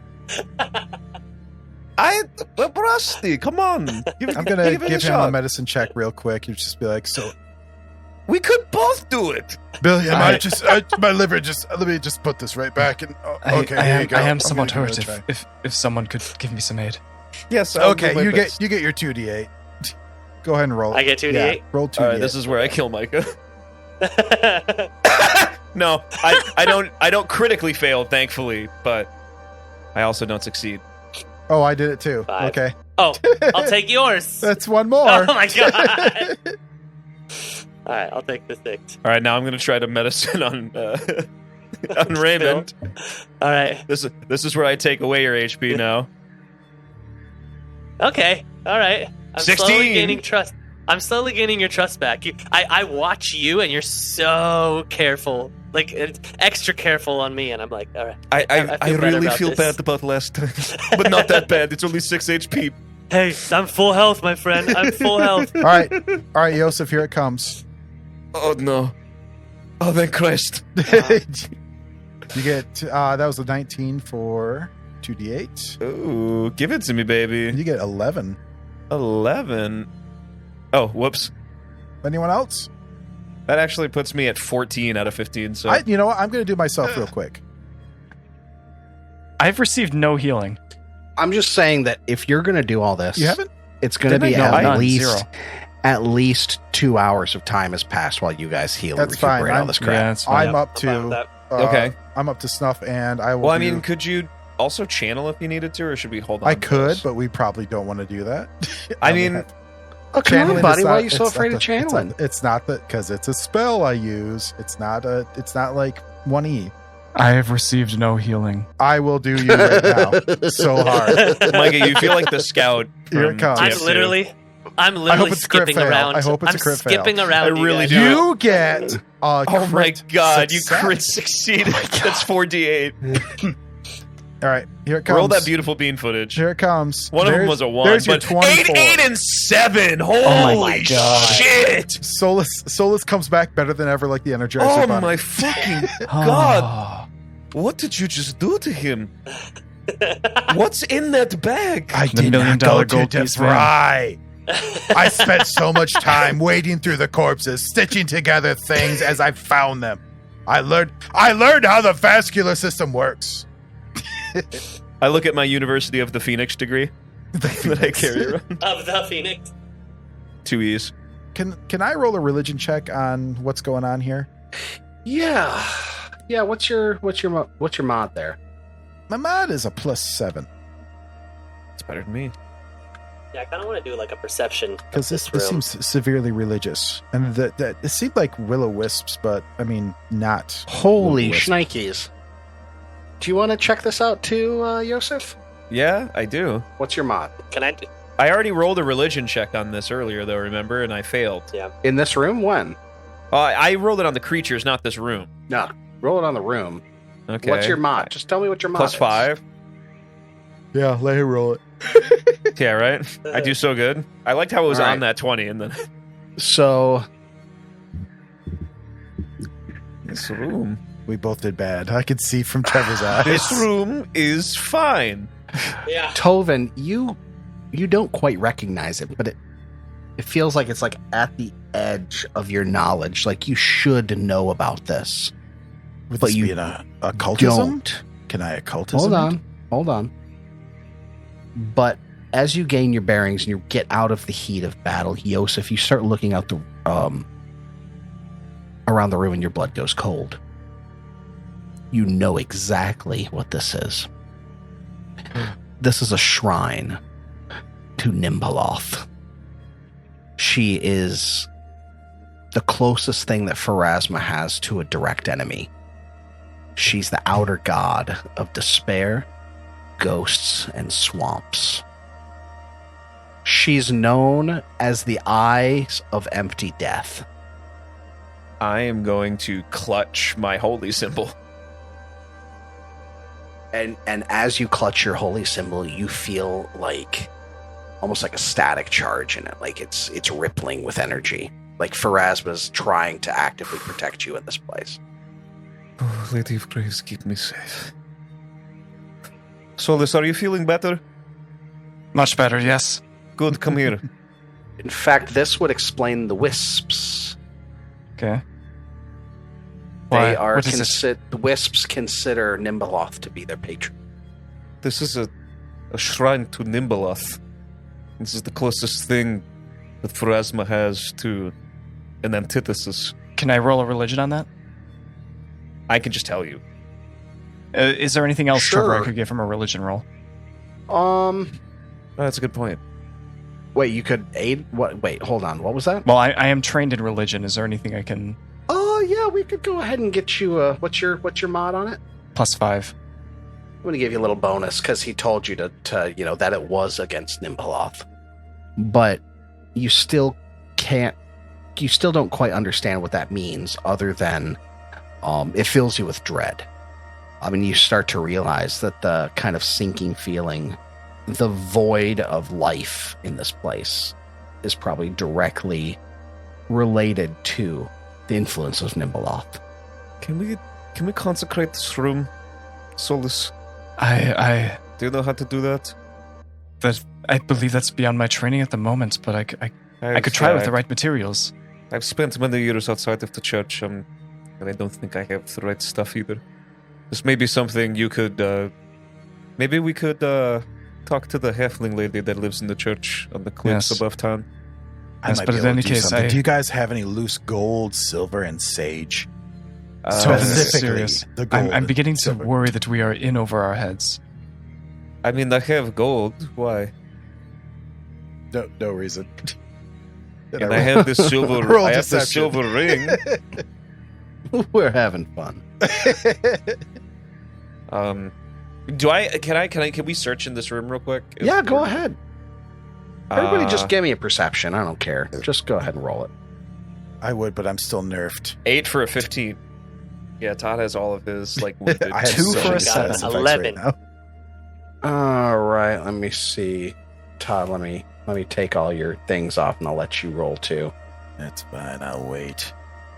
Rusty, come on. I'm gonna give it give a him a shot. medicine check real quick. You just be like, so We could both do it. Billy, my liver let me just put this right back. And okay, here you go. I am I'm somewhat gonna give hurt. it a try. If someone could give me some aid. Yes. I'll okay, do my you best. get your 2d8. Go ahead and roll. I get 2d8? Yeah, roll 2d8. All right, this is where I kill Micah. No, I don't critically fail, thankfully, but I also don't succeed. Oh, I did it too. 5. Okay, Oh, I'll take yours. that's one more. Oh my god. All right, I'll take the 6. All right, now I'm gonna try to medicine on Raymond. All right. This is where I take away your HP now. Okay. All right. I'm 16. slowly gaining trust. I'm slowly gaining your trust back. I watch you, and you're so careful, like it's extra careful on me, and I'm like, all right. I feel better really about feel this. bad about last time, but not that bad. It's only 6 HP. Hey, I'm full health, my friend. I'm full health. All right, Yosef, here it comes. Oh no! Oh thank Christ! You get that was a 19 for 2d8. Ooh, give it to me, baby. You get 11. 11. Oh, whoops. Anyone else? That actually puts me at 14 out of 15. So You know what? I'm going to do myself real quick. I've received no healing. I'm just saying that if you're going to do all this, You haven't? it's going to Didn't be I? No, at none, least 0. at least 2 hours of time has passed while you guys heal and That's fine. recuperate all I'm- this crap. Yeah, that's fine. I'm up I'm fine with to that. Okay. I'm up to snuff, and I will. Well, I mean, could you also channel if you needed to, or should we hold on? I to could, this? but we probably don't want to do that. I mean, Oh, come on, channeling buddy. is Why not- are you so it's afraid not of the- channeling? It's not that because it's a spell I use. It's not like 1E. I have received no healing. I will do you right now so hard. Micah, you feel like the scout. Here it from comes. I'm TF2. literally I hope it's a crit skipping fail. around. I hope it's I'm a crit fail. skipping around. I really guys. do. You get Oh my god, you success. crit succeeded. That's 4d8. All right, here it comes. Roll that beautiful bean footage. Here it comes. One of them was a 1, There's your but 24. 8, and 7. Holy my God. shit! Solus comes back better than ever, like the Energizer Oh Bunny. my fucking Ah. god! What did you just do to him? What's in that bag? I The did $1 million not go gold to piece DeVry. I spent so much time wading through the corpses, stitching together things as I found them. I learned how the vascular system works. I look at my University of the Phoenix degree that I carry around. Of the Phoenix. 2 E's. Can I roll a religion check on what's going on here? Yeah. Yeah, what's your mod there? My mod is a +7 It's better than me. Yeah, I kind of want to do like a perception. because this room. seems severely religious, and that it seemed like will-o-wisps, but I mean not. Holy will-o-wisps. shnikes. Do you want to check this out too, Yosef? Yeah, I do. What's your mod? Can I? I already rolled a religion check on this earlier, though, remember? And I failed. Yeah. In this room? When? I rolled it on the creatures, not this room. No. Roll it on the room. Okay. What's your mod? Just tell me what your mod is. +5? Yeah, let him roll it. Yeah, right? I do so good. I liked how it was All right. on that 20, and then... So, This room... We both did bad. I could see from Trevor's eyes. This room is fine. Yeah. Tovin, you don't quite recognize it, but it feels like it's like at the edge of your knowledge. Like you should know about this. Would but this you be an occultism? Don't. Can I occultism? Hold on. But as you gain your bearings and you get out of the heat of battle, Yosef, you start looking out the around the room and your blood goes cold. You know exactly what this is. This is a shrine to Nimbaloth. She is the closest thing that Pharasma has to a direct enemy. She's the outer god of despair, ghosts, and swamps. She's known as the Eyes of Empty Death. I am going to clutch my holy symbol. And as you clutch your holy symbol, you feel like almost like a static charge in it. Like it's rippling with energy. Like Pharasma's trying to actively protect you in this place. Oh, Lady of Grace, keep me safe. Solus, are you feeling better? Much better, yes. Good, come here. In fact, this would explain the wisps. Okay. They Why? are What is this? the wisps consider Nimbaloth to be their patron. This is a shrine to Nimbaloth. This is the closest thing that Pharasma has to an antithesis. Can I roll a religion on that? I can just tell you. Is there anything else, Trevor, I Sure. could get from a religion roll? Oh, that's a good point. Wait, you could aid what? Wait, hold on. What was that? Well, I am trained in religion. Is there anything I can... Oh yeah, we could go ahead and get you. What's your mod on it? +5. I'm going to give you a little bonus because he told you to that it was against Nimbaloth, but you still don't quite understand what that means, other than it fills you with dread. I mean, you start to realize that the kind of sinking feeling, the void of life in this place, is probably directly related to the influence of Nimbaloth. Can we consecrate this room, Solus? I Do you know how to do that? believe that's beyond my training at the moment, but I could try with the right materials. I've spent many years outside of the church, and I don't think I have the right stuff either. This may be something you could, maybe we could talk to the halfling lady that lives in the church on the cliffs Yes. above town. I Yes, might but be in able any to do case, something. I- Do you guys have any loose gold, silver, and sage? So this is Specifically, serious. the gold I'm beginning and to silver. worry that we are in over our heads. I mean, I have gold. Why? No reason. Did And I I roll- have this silver. Roll I have this deception. silver ring. We're having fun. Can we search in this room real quick? Yeah, go ahead. Everybody just Uh, give me a perception. I don't care. Just go ahead and roll it. I would, but I'm still nerfed. 8 for a 15. Yeah, Todd has all of his like wounded. I have 2 so for a many 7. effects 11. now. All right, let me see. Todd, let me take all your things off and I'll let you roll too. That's fine. I'll wait.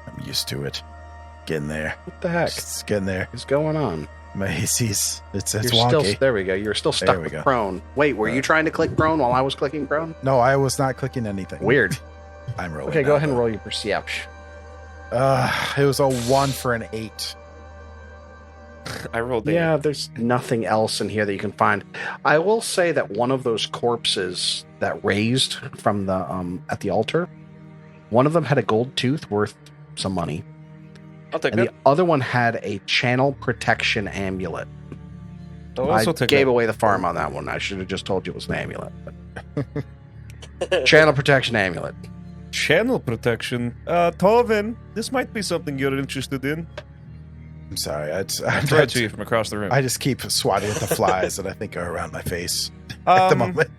I'm used to it. Getting there. What the heck It's getting there. is going on? My AC's. It's You're wonky. still there we go. You're still stuck There we with go. prone. Wait, were you trying to click prone while I was clicking prone? No, I was not clicking anything. Weird. I'm rolling. Okay, go now, ahead and though. roll your perception. It was a 1 for an 8. I rolled 8. Yeah, there's nothing else in here that you can find. I will say that one of those corpses that raised from the at the altar, one of them had a gold tooth worth some money, I'll take and that. the other one had a channel protection amulet. I'll I also take gave that. away the farm on that one. I should have just told you it was an amulet. But channel protection amulet. Channel protection. Torvin, this might be something you're interested in. I'm sorry. I throw it to you from across the room. I just keep swatting at the flies that I think are around my face at the moment.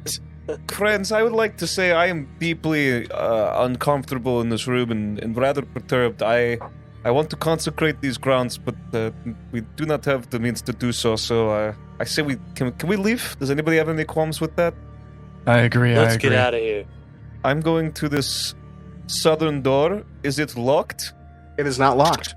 Friends, I would like to say I am deeply uncomfortable in this room and rather perturbed. I want to consecrate these grounds, but we do not have the means to do so. So I say can we leave? Does anybody have any qualms with that? I agree. Let's I agree. get out of here. I'm going to this southern door. Is it locked? It is not locked.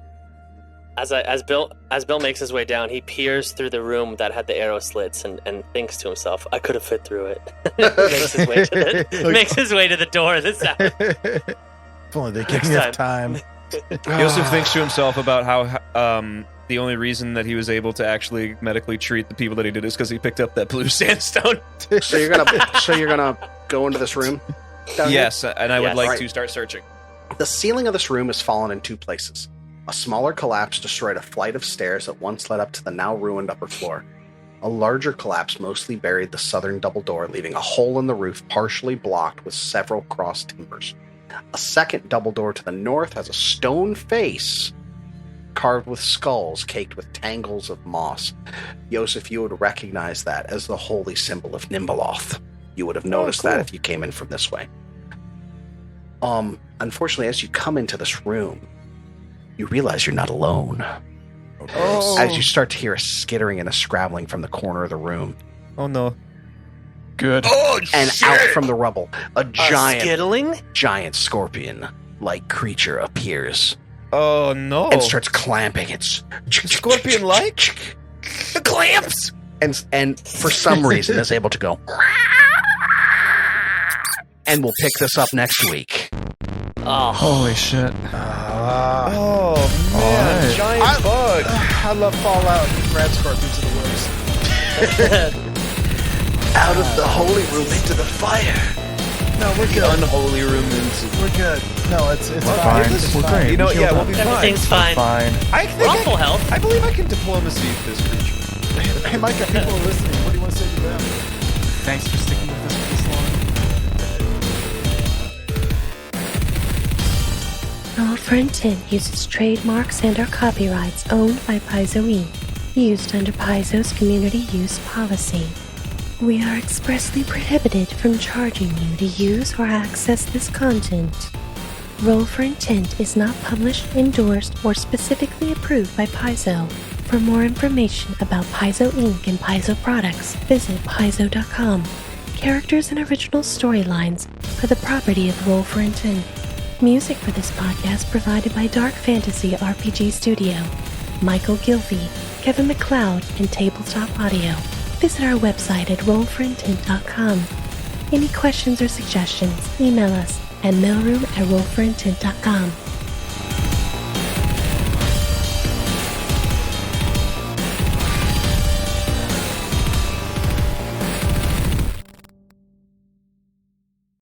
As Bill makes his way down, he peers through the room that had the arrow slits and thinks to himself, "I could have fit through it." makes his way to the door this time. If only they give Next me enough time. Joseph thinks to himself about how the only reason that he was able to actually medically treat the people that he did is because he picked up that blue sandstone. So you're gonna go into this room? down here? Yes, and I would Yes. like Right. to start searching. The ceiling of this room has fallen in two places. A smaller collapse destroyed a flight of stairs that once led up to the now ruined upper floor. A larger collapse mostly buried the southern double door, leaving a hole in the roof partially blocked with several crossed timbers. A second double door to the north has a stone face carved with skulls caked with tangles of moss. Yosef, you would recognize that as the holy symbol of Nimbaloth. You would have noticed that if you came in from this way. Unfortunately, as you come into this room, you realize you're not alone. Oh. As you start to hear a skittering and a scrabbling from the corner of the room. Oh no. Good. And out from the rubble, a Skittling? giant scorpion-like creature appears Oh no. and starts clamping its Scorpion-like? The clamps! and for some reason is able to go. And we'll pick this up next week. Oh, Holy shit. Oh man, Alright. giant bug. I love Fallout and Red Scorpions in the worst. Out of the holy room into the fire. No, we're good. Unholy room into. We're good. No, it's We're fine. fine. It's We're fine. great. You know, We yeah, healed we'll up. be fine. everything's fine. Fine. I We're on think full health. I believe I can diplomacy this creature. Hey, Micah, people are listening. What do you want to say to them? Thanks for sticking with us for this long. Roll for Intent uses trademarks and or copyrights owned by Paizo Inc., used under Paizo's community use policy. We are expressly prohibited from charging you to use or access this content. Roll for Intent is not published, endorsed, or specifically approved by Paizo. For more information about Paizo Inc. and Paizo products, visit paizo.com. Characters and original storylines are the property of Roll for Intent. Music for this podcast provided by Dark Fantasy RPG Studio, Michael Gilfie, Kevin McLeod, and Tabletop Audio. Visit our website at rollforintent.com. Any questions or suggestions, email us at mailroom@rollforintent.com.